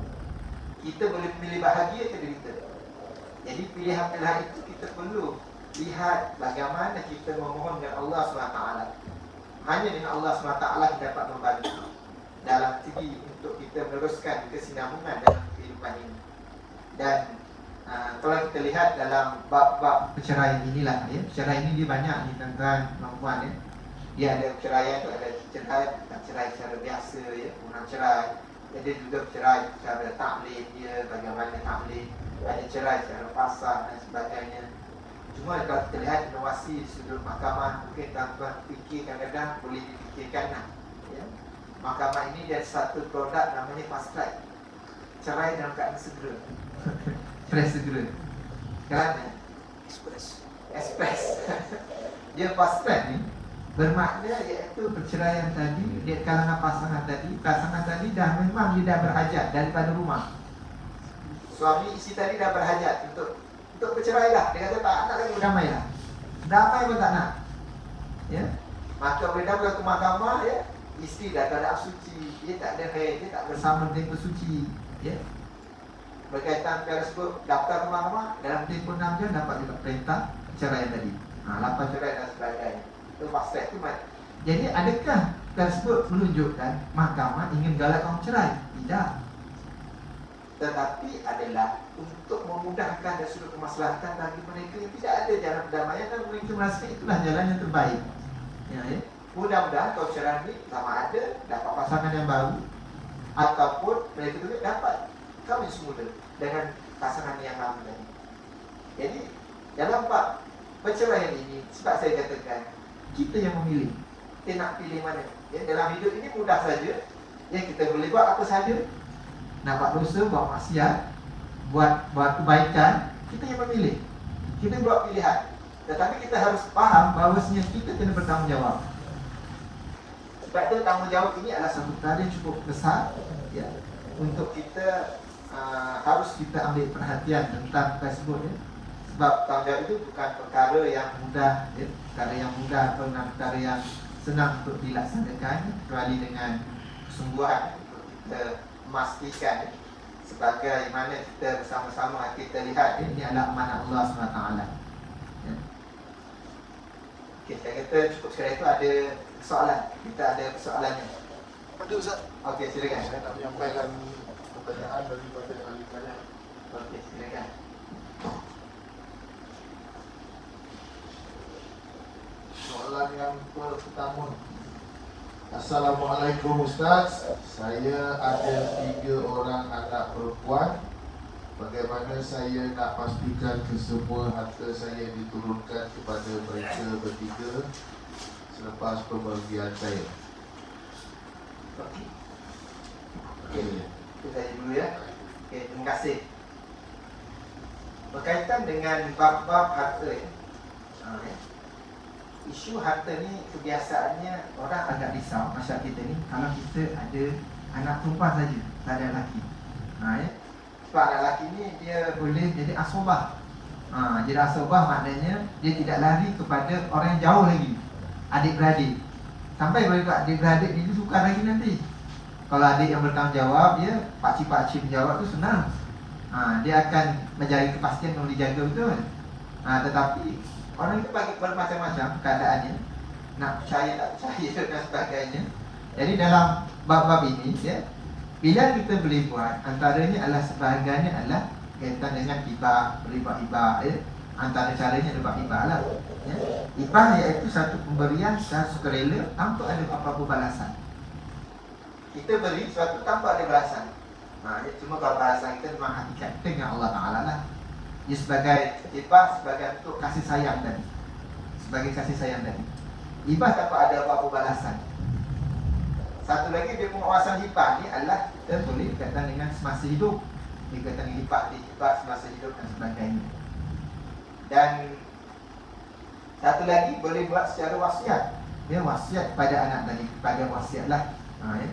Kita boleh memilih bahagia ke derita. Jadi pilihan-pilihan itu kita perlu lihat bagaimana kita memohon dengan Allah SWT. Hanya dengan Allah SWT kita dapat membantu dalam segi untuk kita meneruskan kesinambungan dalam kehidupan ini. Dan kalau kita lihat dalam bab-bab perceraian inilah ya, perceraian ini dia banyak ni tuan-tuan perempuan ya. Dia ada perceraian tu, ada cerai secara biasa ya, orang cerai. Ada juga cerai secara taklid dia, bagaimana taklid. Ada cerai secara fasah dan sebagainya. Cuma kalau kita lihat inovasi sudut mahkamah, mungkin tuan-tuan fikir kadang-kadang boleh dipikirkan lah ya. Mahkamah ini dia satu produk namanya fast track. Cerai dalam keadaan segera. Cerai segera. Kerana Express. Dia fast track ni bermakna iaitu perceraian tadi, dia kalangan pasangan tadi dah memang dia dah berhajat daripada rumah. Suami isteri tadi dah berhajat untuk bercerai lah. Dia kata tak nak lagi berdamai lah. Damai pun tak nak. Ya. Maka bila dah ke mahkamah ya, isteri dah tak ada suci, dia tak ada haid, dia tak bersama tempoh suci. Ya. Berkaitan perkara tersebut, daftar ke mahkamah dalam tempoh 6 jam dapat juga perintah perceraian tadi. Lapar cerai dan sebagainya. Itu maksud itu. Jadi adakah tersebut menunjukkan mahkamah ingin galakkan cerai? Tidak. Tetapi adalah untuk memudahkan dari sudut kemaslahatan bagi mereka yang tidak ada jalan perdamaian, dan mereka merasa itulah jalan yang terbaik. Ya. Mudah-mudahan kalau cerai ini sama ada dapat pasangan yang baru, ataupun mereka juga dapat kahwin semula dengan pasangan yang lama tadi. Jadi dalam bab perceraian ini, sebab saya katakan kita yang memilih. Kita nak pilih mana ya, dalam hidup ini mudah saja ya, kita boleh buat apa saja. Nak buat dosa, buat maksiat, buat kebaikan, kita yang memilih. Kita buat pilihan. Tetapi kita harus faham bahawasanya kita kena bertanggungjawab. Sebab itu tanggungjawab ini adalah satu perkara yang cukup besar ya, untuk kita harus kita ambil perhatian tentang tersebut ya. Sebab tanggungjawab itu bukan perkara yang mudah ya, perkara yang mudah atau perkara yang senang untuk dilaksanakan, kecuali dengan kesungguhan untuk kita memastikan ya, sebagaimana kita bersama-sama kita lihat ya, ini adalah amanah Allah SWT ya. Okay, saya kata cukup sekali itu ada soalan. Kita ada soalannya. Ada Ustaz. Okey, silakan. Saya nak menyampaikan pertanyaan daripada ahli tanya. Okey, silakan. Soalan yang pertama. Assalamualaikum Ustaz. Saya ada 3 orang anak perempuan. Bagaimana saya nak pastikan kesemua harta saya diturunkan kepada mereka bertiga selepas pembagian saya? Okey. Okey, kita dulu ya. Okey, terima kasih. Berkaitan dengan bab-bab harta ya. Isu harta ni kebiasaannya orang agak risau masyarakat kita ni kalau kita ada anak perempuan saja, tak ada lelaki. Ya. Sebab anak lelaki ni dia boleh jadi asobah. Jadi asobah maknanya dia tidak lari kepada orang yang jauh lagi. adik-beradik. Sampai boleh buat adik-beradik ni sukar lagi nanti. Kalau adik yang bertanggung jawab, dia pakcik-pakcik menjawab tu senang. Dia akan mencari kepastian kalau dijaga betul. Tetapi orang itu bagi bermacam-macam keadaannya, nak percaya tak percaya dan sebagainya. Jadi dalam bab-bab ini ya, bila kita boleh buat, antaranya adalah sebahagiannya adalah kaitan dengan hibah, berhibah-hibah ya. Antara caranya adalah hibah lah ya. Hibah iaitu satu pemberian secara sukarela tanpa ada apa-apa balasan. Kita beri sesuatu tanpa ada balasan. Cuma kalau balasan kita memang hakikat kita dengan Allah Ta'ala lah. Dia sebagai hibah, sebagai bentuk kasih sayang tadi. Sebagai kasih sayang tadi. Hibah tanpa ada apa-apa balasan. Satu lagi dia pengawasan hibah ni adalah kita boleh berkaitan dengan semasa hidup. Berkaitan dengan hibah semasa hidup dan sebagainya. Dan satu lagi boleh buat secara wasiat. Dia wasiat pada anak tadi, pada wasiat lah ya.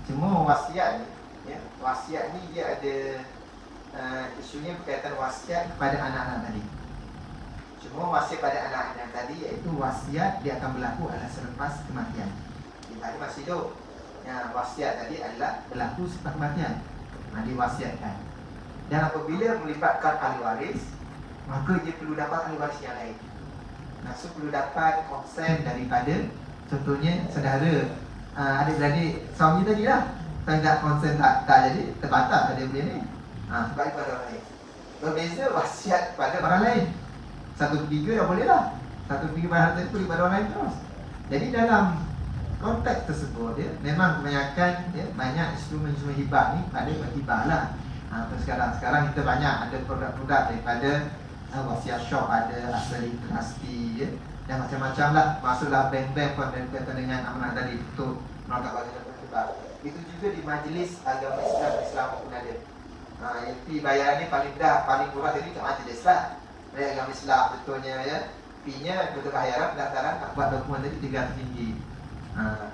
Cuma wasiat ni ya, wasiat ni dia ada isunya berkaitan wasiat kepada anak-anak tadi. Cuma wasiat pada anak-anak tadi iaitu wasiat dia akan berlaku adalah selepas kematian. Dia masih hidup. Wasiat tadi adalah berlaku selepas kematian. Diwasiatkan. Dan apabila melibatkan ahli waris, maka dia perlu dapat ahli waris yang lain. So perlu dapat konsen daripada contohnya saudara, adik-beradik suami tadi lah. Kalau tak konsen tak jadi terbatas pada benda ni. Sebab pada orang lain. Berbeza wasiat pada orang lain. 1/3 dah boleh lah. 1/3 pada harta itu boleh pada orang lain terus. Jadi dalam konteks tersebut dia memang kebanyakan ya, banyak instrumen-instrumen hibah ni pada hibah lah. Sekarang kita banyak ada produk-produk daripada wasiat shop, ada asli trustee ya, dan macam-macam lah. Masuklah bank-bank pun ada berkaitan dengan amanah tadi untuk melakukan bagian hibah. Itu juga di majlis agama Islam pun ada. Fee bayaran ni paling dah paling murah jadi kat majlis lah. Agama Islam betulnya ya. Fee-nya betul bayaran pendaftaran nak buat dokumen tadi RM300.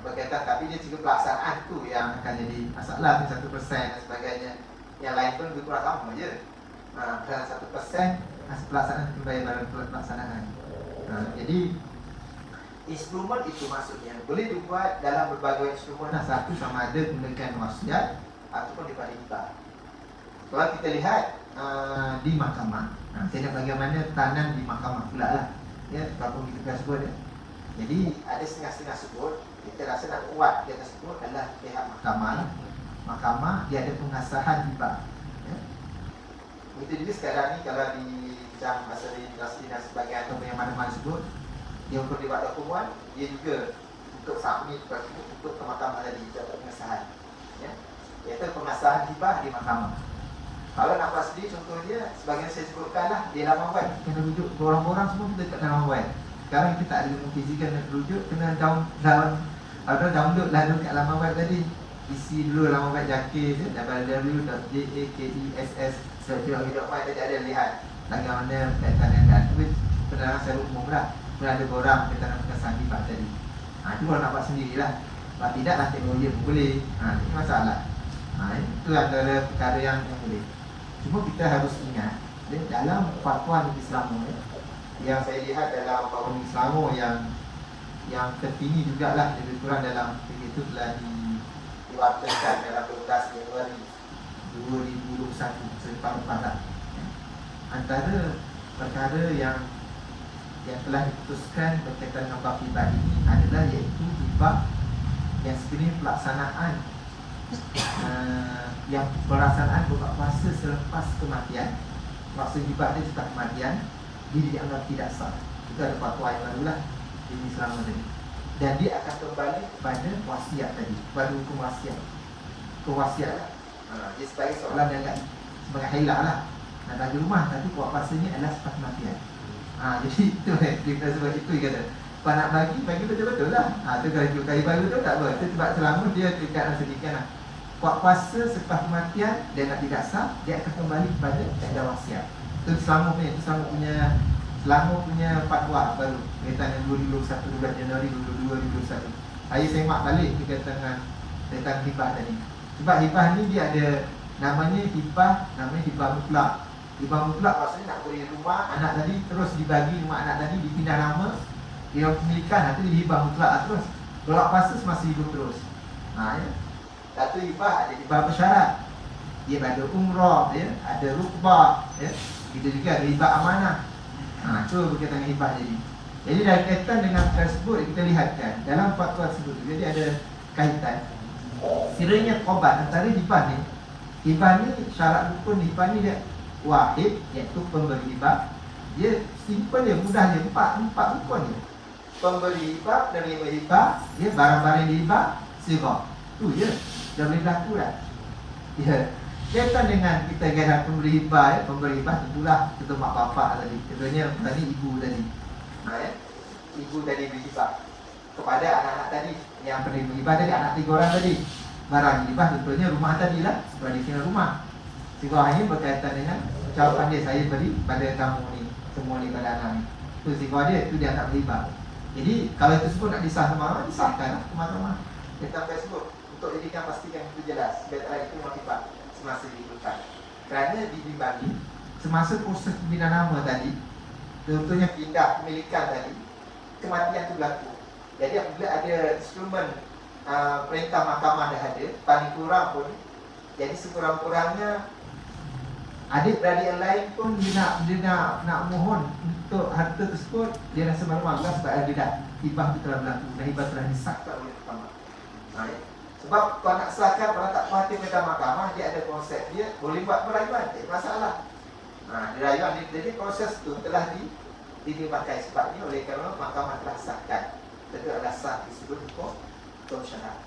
Berkaitan, tapi dia juga pelaksanaan tu yang akan jadi masalah, 1% dan sebagainya. Yang lain pun lebih kurang sama je. Dan 1% pelaksanaan pembayaran pelaksanaan. Jadi instrumen itu maksudnya boleh dibuat dalam berbagai instrumen. Satu sama ada menggunakan wasiat ataupun daripada hibah. Kalau kita lihat di mahkamah, saya nak bagaimana tanam di mahkamah pula lah ya, kalau kita sebut ya. Jadi ada setengah-setengah sebut, kita rasa nak kuat dia tersebut adalah pihak mahkamah lah. Mahkamah dia ada pengasahan hibah ya. Itu juga sekarang ni kalau di macam masa legislasi dan sebagainya atau yang mana-mana sebut, dia untuk dibuat dokumen, dia juga untuk submit untuk ke mahkamah tadi, dapat pengasahan ya. Iaitu pengasahan hibah di mahkamah. Kalau nak buat sendiri contohnya, sebagian saya sebutkan lah, di laman web kena rujuk, orang-orang semua kita kat laman web. Sekarang kita tak ada ilmu fizikal nak rujuk, kena download lah dulu kat laman web tadi. Isi dulu laman web Jakir je, www.jakess.com. Tadi ada lihat bagaimana berkaitan dengan penerangan secara umum lah. Kemudian ada borang berkaitan dengan pengasahan hibah tadi. Itu kalau nak buat sendirilah. Kalau tidak lah teknologi pun boleh. Ini masalah. Itu antara perkara yang boleh. Cuma kita harus ingat dalam fatwa Negeri Selangor yang saya lihat dalam fatwa Negeri Selangor yang terkini jugalah, lebih kurang dalam itu telah diwakilkan dalam 12 Januari 2021 selepas lepas. Antara perkara yang telah diputuskan berkaitan dengan bab hibah ini adalah iaitu hibah yang sebenarnya pelaksanaan yang pelaksanaan buka puasa selepas kematian. Maksud hibah dia selepas kematian, dia dianggap tidak sah. Itu ada fatwa yang barulah di Islam tadi. Dan dia akan kembali kepada wasiat tadi, kepada hukum wasiat. Kewasiat lah. Dia sebagai seorang dianggap sebagai hilah lah. Nak bagi rumah, tapi buat puasanya adalah selepas kematian. Jadi itu kita sebut itu kata. Kalau nak bagi betul-betul lah. Itu kalau kaya baru tu tak apa. Itu sebab selama dia tidak sedikit lah. Buat puasa selepas kematian, dia nak tidak sah, dia akan kembali kepada kaedah wasiat. Itu Selangor punya fatwa baru berkaitan dengan 12 Januari 2021. Saya semak balik berkaitan dengan hibah tadi. Sebab hibah ni dia ada namanya hibah mutlak. Hibah mutlak maksudnya nak beri rumah anak tadi, terus dibagi rumah anak tadi, dipindah nama kira kepemilikan, itu hibah mutlak terus. Tolak pasal masih hidup terus. Ya. Satu hibah, ada hibah bersyarat. Dia ada umrah, ya, ada rukbah, ya. Kita juga ada hibah amanah. Itu berkaitan dengan hibah jadi. Jadi dalam kaitan dengan tersebut kita lihatkan dalam fatwa tersebut. Jadi ada kaitan. Sekiranya qobat antara hibah ni. Hibah ni syarat rukun hibah ni dia wahid, iaitu pemberi hibah. Dia simple dia, mudah dia, empat rukun dia. Pemberi hibah, penerima hibah, dia barang-barang dihibah, sirah. Tu je. Dah boleh berlaku dah. Ya. Kaitan dengan kita kena pemberi hibah, ya. Pemberi hibah tentulah kita mak bapak tadi. Contohnya tadi ibu tadi. Ya. Ibu tadi beri hibah kepada anak-anak tadi. Yang penerima hibah tadi, anak 3 orang tadi. Barang hibah tentunya rumah tadi lah. Tradisional rumah. Sirah ini berkaitan dengan ucapan dia, saya beri pada kamu ni, semua ni pada anak ni. Itu sirah dia, itu dia tak berhibah. Jadi kalau itu semua nak disah sama, disahkan teman-teman. Kita Facebook untuk jadikan pastikan itu jelas. Biar itu motivasi semasa dibutuhkan. Kerana dibimbangi semasa proses pembinaan nama tadi, contohnya pindah pemilikan tadi, kematian itu berlaku. Jadi apabila ada instrumen perintah mahkamah dah ada, paling kurang pun, jadi sekurang-kurangnya adik-beradik yang lain pun dia nak mohon untuk harta tersebut, dia rasa malu-malu sebab dia dah hibah itu telah berlaku, dah hibah telah disahkan oleh mahkamah. Sebab kalau nak sahkan, kalau tak puas hati pada mahkamah, dia ada konsep dia boleh buat perayuan, tak masalah. Dirayuan, jadi proses itu telah dipakai sebab ni oleh kerana mahkamah telah sahkan. Itu adalah sah disebut hukum syarat.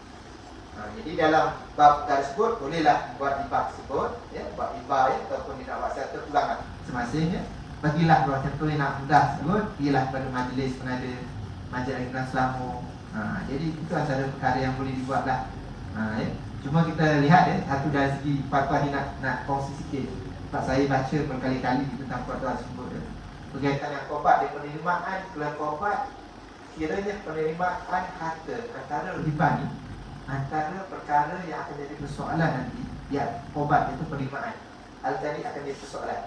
Jadi dalam bab tersebut bolehlah buat hibah tersebut, ya, buat hibah, ya, ataupun dia nak buat satu pulangan semasa-masanya. Bagilah kalau contoh yang nak mudah tersebut, pergilah pada majlis penada, majlis Al-Quran Selangor. Jadi itu antara perkara yang boleh dibuatlah. Ya. Cuma kita lihat, ya, satu dari segi fatwa ni nak kongsi sikit. Sebab saya baca berkali-kali tentang fatwa tersebut, ya. Berkaitan dengan qobat, dia penerimaan keluar qobat, kiranya penerimaan harta antara hibah ni, antara perkara yang akan jadi persoalan nanti, ya, qobat itu penerimaan. Al-Tani akan jadi persoalan.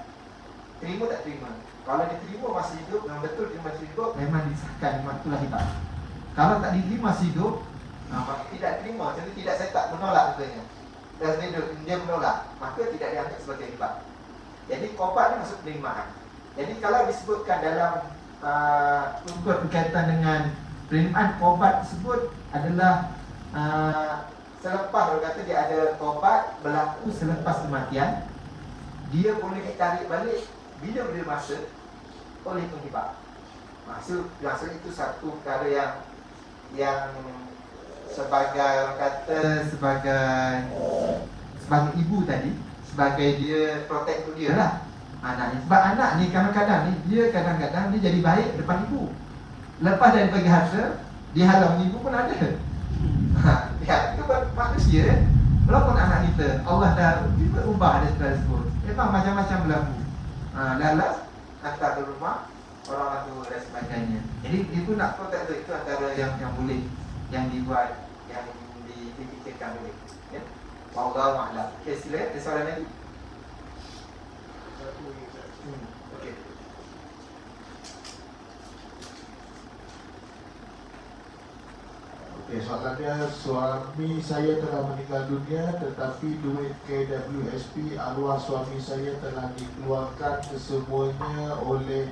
Terima tak terima? Kalau diterima masih hidup, memang betul terima masih hidup, memang disahkan, memang itulah hibah. Kalau tak diterima masih hidup, tidak terima, jadi tidak, saya tak menolak katanya. Dan dia menolak, maka tidak dianggap sebagai hibah. Jadi qobat ni masuk penerimaan. Jadi kalau disebutkan dalam berkaitan dengan penerimaan qobat tersebut adalah selepas, kalau kata dia ada qobat berlaku selepas kematian, dia boleh ditarik balik bila masa oleh penghibah. Maksud itu satu perkara yang sebagai, orang kata, sebagai ibu tadi, sebagai dia protect untuk dia lah anaknya. Sebab anak ni kadang-kadang dia jadi baik depan ibu. Lepas dari bagi harta, dia halang ibu pun ada. Ya, itu manusia. Walaupun anak kita, Allah dah ubah dia tersebut. Memang macam-macam berlaku. Lalas antara rumah, orang tua dan sebagainya. Jadi ibu nak protect tu, itu antara yang boleh, yang dibuat, yang dipikirkan boleh. Ya. Wallahu a'lam. Okey, sila. Ada soalan lagi? Okey. Okey, soalannya, suami saya telah meninggal dunia tetapi duit KWSP arwah suami saya telah dikeluarkan kesemuanya oleh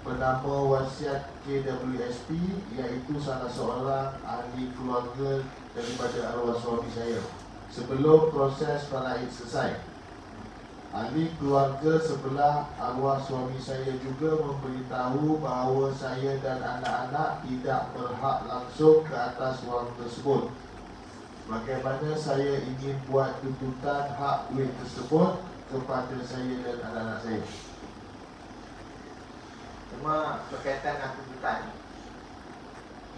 penama wasiat KWSP, iaitu salah seorang ahli keluarga daripada arwah suami saya. Sebelum proses faraid selesai, ahli keluarga sebelah arwah suami saya juga memberitahu bahawa saya dan anak-anak tidak berhak langsung ke atas wang tersebut. Bagaimana saya ingin buat tuntutan hak duit tersebut kepada saya dan anak-anak saya? Cuma berkaitan dengan tuntutan,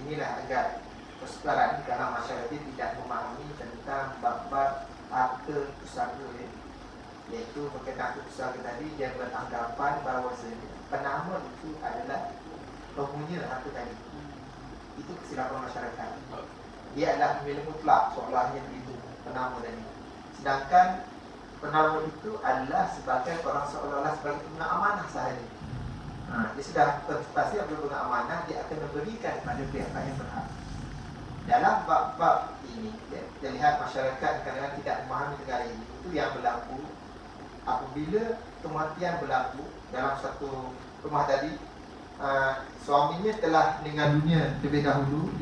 inilah agak persoalan kerana masyarakat tidak memahami tentang bab-bab harta pusaka, ya. Iaitu berkaitan harta pusaka tadi, dia beranggapan bahawa penama itu adalah penghuni harta tadi. Itu kesilapan masyarakat. Dia adalah pemilik mutlak, seolahnya begitu penama tadi. Sedangkan penama itu adalah sebagai orang, seolah-olah sebagai pengguna amanah sahaja. Dia sudah pasti apabila pengguna amanah, dia akan berikan pada pihak-pihak yang berhak. Dalam bab-bab ini, kita lihat masyarakat kadang-kadang tidak memahami negara ini. Itu yang berlaku apabila kematian berlaku dalam satu rumah tadi. Suaminya telah meninggal dunia terlebih dahulu,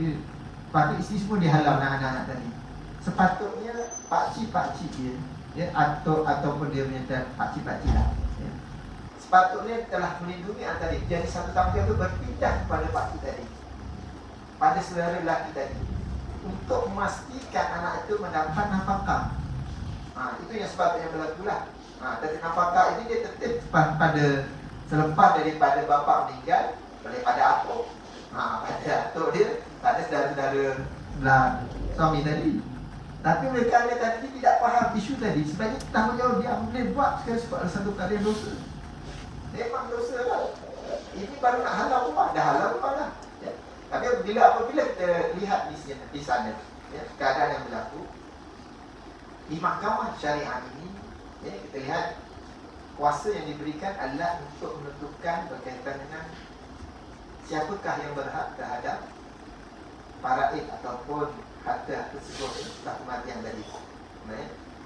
pada isteri semua dihalau anak-anak tadi. Sepatutnya pakcik-pakcik dia, ataupun dia punya pakcik-pakcik lah, sepatutnya telah melindungi anak tadi. Jadi satu tanggungjawab itu berpindah kepada pakcik tadi, pada saudara lelaki tadi, untuk memastikan anak itu mendapat nafkah. Itu yang sepatutnya berlaku lah. Tapi nafkah ini dia tetap pada selepas daripada bapa meninggal, daripada atuk. Pada atuk dia, pada saudara-saudara belah suami tadi. Tapi mereka tadi tidak faham isu tadi. Sebabnya tanggungjawab dia boleh buat sekali satu kali dosa. Memang dosa lah. Ini baru nak halau rumah, dah halau rumah lah. Tapi apabila kita lihat di sana, keadaan yang berlaku di mahkamah syariah ini, kita lihat kuasa yang diberikan adalah untuk menentukan berkaitan dengan siapakah yang berhak terhadap faraid ataupun harta tersebut setelah kematian tadi.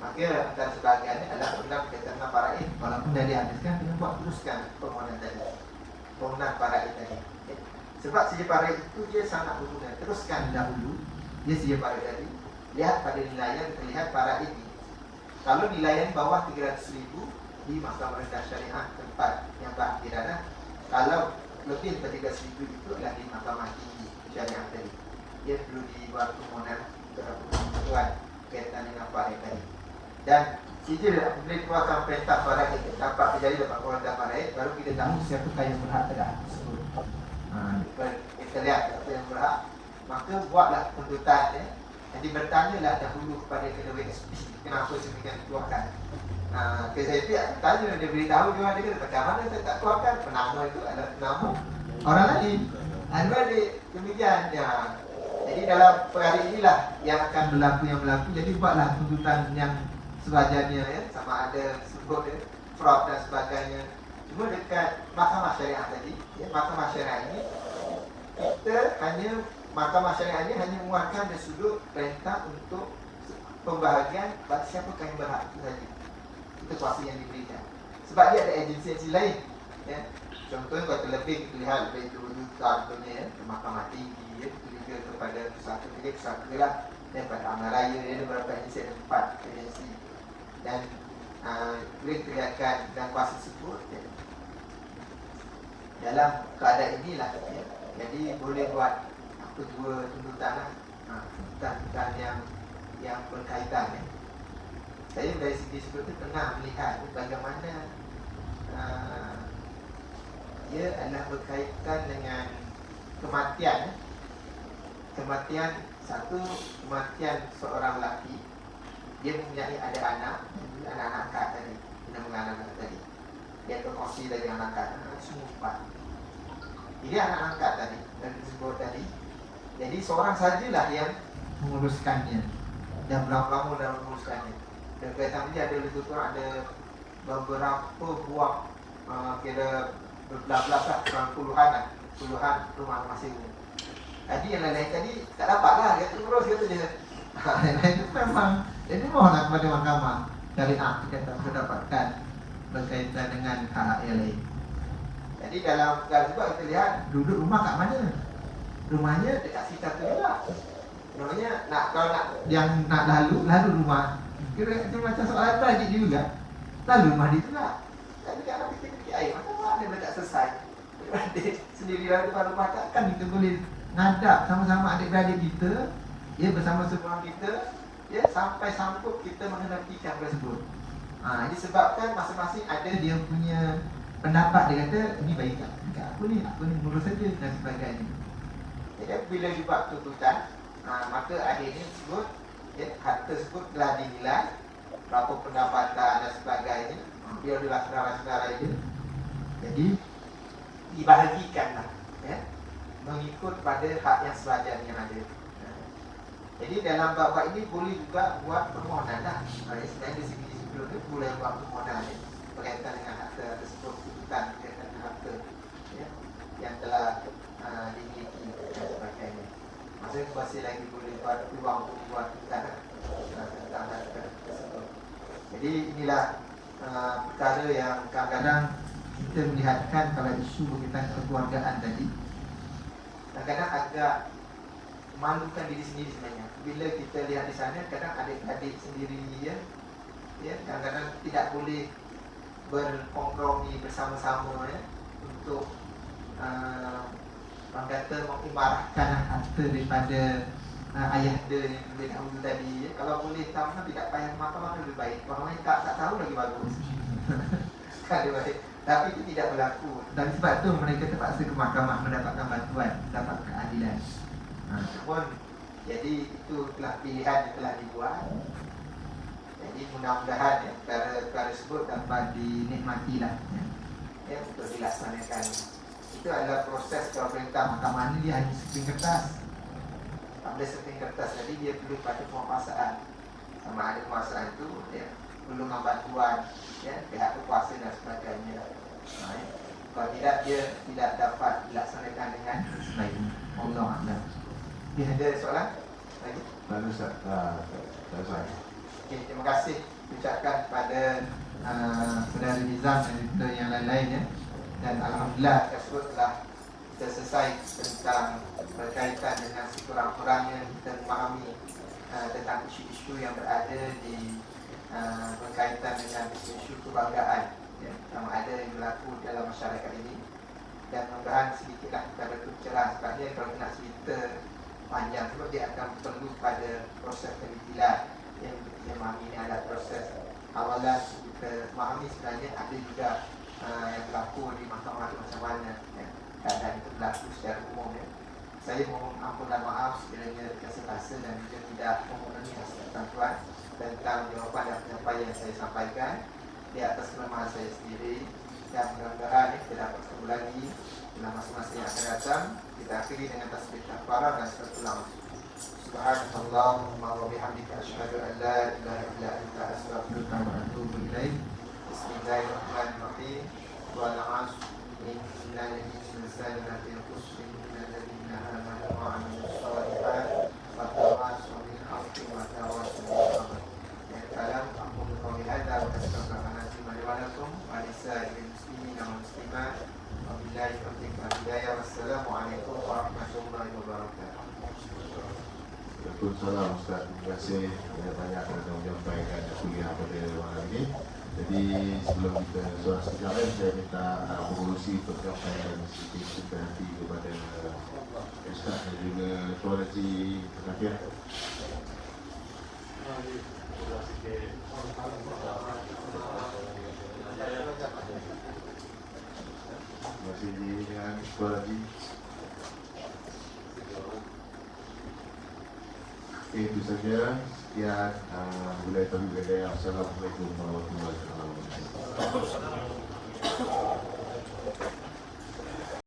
Maka antara sebahagiannya adalah benar berkaitan dengan faraid, walaupun dah dihabiskan, kena buat teruskan permohonan tadi, permohonan faraid tadi. Sebab sedia faraid itu dia sangat berguna. Teruskan dahulu dia sedia faraid tadi. Lihat pada nilaian, kita lihat faraid ini. Kalau nilaian bawah 300,000 di Mahkamah Rendah Syariah tempat yang berakhiranah, kalau lebih dari 300,000 itu adalah di Mahkamah Tinggi Syariah tadi. Dia perlu dibuat permohonan peraturan kaitan dengan faraid tadi. Dan sijil boleh keluarkan perintah faraid, dapat terjadi dapat perintah faraid, baru kita tahu siapakah yang berhak terhadap tersebut. Kita lihat siapa yang berhak, maka buatlah tuntutan. Jadi bertanyalah dahulu kepada kedua WSP, kenapa demikian dikeluarkan. KSP tanya, dia beritahu juga, dia kata bagaimana saya tak keluarkan, penama itu adalah penama orang lain. Ada demikian ya. Jadi dalam perkara inilah yang akan berlaku. Jadi buatlah tuntutan yang sewajarnya, sama ada sebut fraud dan sebagainya. Cuma dekat Mahkamah Syariah tadi, Mahkamah Syariah ini Mahkamah Syariah ini hanya mengeluarkan dari sudut perintah untuk pembahagian bagi siapakah yang berhak itu saja. Itu kuasa yang diberikan. Sebab dia ada agensi lain. Contohnya kalau terlebih kita lihat lebih dulu contohnya ke Mahkamah Tinggi, juga kepada pusat lah, daripada Amal Raya, ada beberapa agensi, ada 4 agensi. Dan boleh kelihatan dan kuasa tersebut dalam keadaan inilah. Jadi boleh buat dua tuntutan lah, tuntutan yang berkaitan. Saya dari segi seperti itu pernah melihat bagaimana ia adalah berkaitan dengan kematian. Satu kematian seorang lelaki, dia mempunyai ada anak angkat tadi, anak tadi, dia terkongsi dari anak angkat, semua 4. Jadi anak angkat tadi dan disebut tadi. Jadi seorang sajalah yang menguruskannya dan berapa-lama dalam menguruskannya. Dan kaitan dia ada lebih kurang ada beberapa buah, kira berbelas-belas lah, puluhan rumah masing. Tadi yang lain tadi tak dapat lah, dia terus kata dia. Lain itu memang, jadi mohonlah kepada mahkamah syariah kita mendapatkan berkaitan dengan hak yang lain. Jadi dalam sebab kita lihat duduk rumah kat mana? Rumahnya dekat situ juga. Namanya kalau yang nak lalu rumah. Kira macam soalan tadi juga. Lalu rumah dia juga. Tapi kalau kita pergi air, macam mana dia tak selesai? Adik sendiri lalu rumah kan kita boleh ngadap sama-sama adik-beradik kita, bersama semua kita, sampai sanggup kita menghentikan tersebut. Disebabkan masing-masing ada dia punya pendapat, dia kata ini baik tak? Aku ni murus saja dan sebagainya. Jadi bila dibuat tuntutan, maka akhirnya sebut harta tersebut telah dinilai, berapa pendapatan dan sebagainya, dia adalah saudara-saudara itu. Jadi dibahagikanlah, mengikut pada hak yang sewajarnya ada. Jadi dalam bab ini boleh juga buat permohonan lah. Sebenarnya di segi sebelum itu boleh buat permohonan berkaitan dengan harta tersebut, tuntutan berkaitan dengan harta yang telah dimiliki. saya masih lagi boleh buat peluang untuk buat tentang hal tersebut. Jadi inilah perkara yang kadang-kadang kita melihatkan kalau isu berkaitan kekeluargaan tadi, kadang-kadang agak memalukan diri sendiri sebenarnya. Bila kita lihat di sana, kadang adik-adik sendiri ya kadang-kadang tidak boleh berkompromi bersama-sama ya, untuk orang kata mengimarahkan harta daripada ayahda yang lebih dahulu tadi ya. Kalau boleh sama tidak payah mahkamah lebih baik. Orang lain tak tahu lagi bagus. Sekali baik. Tapi itu tidak berlaku. Dan sebab itu mereka terpaksa ke mahkamah mendapatkan bantuan, dapat keadilan. Namun jadi itu telah pilihan yang telah dibuat. Jadi mudah-mudahan ya, perkara tersebut dapat dinikmatilah ya, untuk dilaksanakan. Itu adalah proses kalau perintah mahkamah ini dia hanya sekeping kertas. Ada sekeping kertas, jadi dia perlu pada penguasaan. Sama ada penguasaan itu ya, perlu bantuan ya, pihak berkuasa dan sebagainya. Ya. Kalau tidak, dia tidak dapat dilaksanakan dengan sebaiknya. Allah Akbar. Dia ada soalan lagi? Lalu Ustaz, Okay, terima kasih ucapkan kepada saudara Nizam dan juga yang lain-lain ya. Dan alhamdulillah tersebut telah kita selesai tentang berkaitan dengan sekurang-kurangnya kita memahami tentang isu-isu yang berada di berkaitan dengan isu kebanggaan ya, yang ada yang berlaku dalam masyarakat ini. Dan mudah-mudahan sedikitlah kita berbicara sebabnya kalau nak cerita panjang sebab dia akan perlu pada proses penelitian yang kita memahami ini adalah proses awalan kita memahami sebenarnya ada juga yang berlaku di mahkamah itu macam mana ya, keadaan itu berlaku secara umum ya. Saya mohon ampun dan maaf sekiranya terkasa-kasa dan juga tidak memenuhi hasil ketentuan tentang jawapan dan penyampaian yang saya sampaikan di atas kelemahan saya sendiri. Dan mudah-mudahan kita dapat ketemu lagi dalam masa-masa yang akan datang. Kita akhiri dengan tasbih kafarah dan astagfirullah. Subhanallahumma wa bihamdika asyhadu an la ilaha illa anta astaghfiruka wa atubu ilaik. Bismillahirrahmanirrahim. Wa la'as innal insana lafi khusr minal ladzina amanu wa 'amilus shalihat wa tawassaw bil haqqi wa tawassaw bis sabr. Ya kalam aqulu qawli hadza wa astaghfirullaha li wa lakum wa lisa'iril muslimin wal muslimat. Wabillahi taufiq wal hidayah. Wassalamualaikum warahmatullahi wabarakatuh. Waalaikumsalam Ustaz, terima kasih banyak kerana menyampaikan kuliah pada malam ini. Jadi sebelum kita soal sejarah, saya minta pengurusi untuk menyampaikan sedikit suka hati kepada Ustaz dan juga Tuan Haji Nakir. Terima kasih dengan Tuan Haji. Itu saja. Sekian wilayah Tabi Wilayah. Assalamualaikum warahmatullahi wabarakatuh.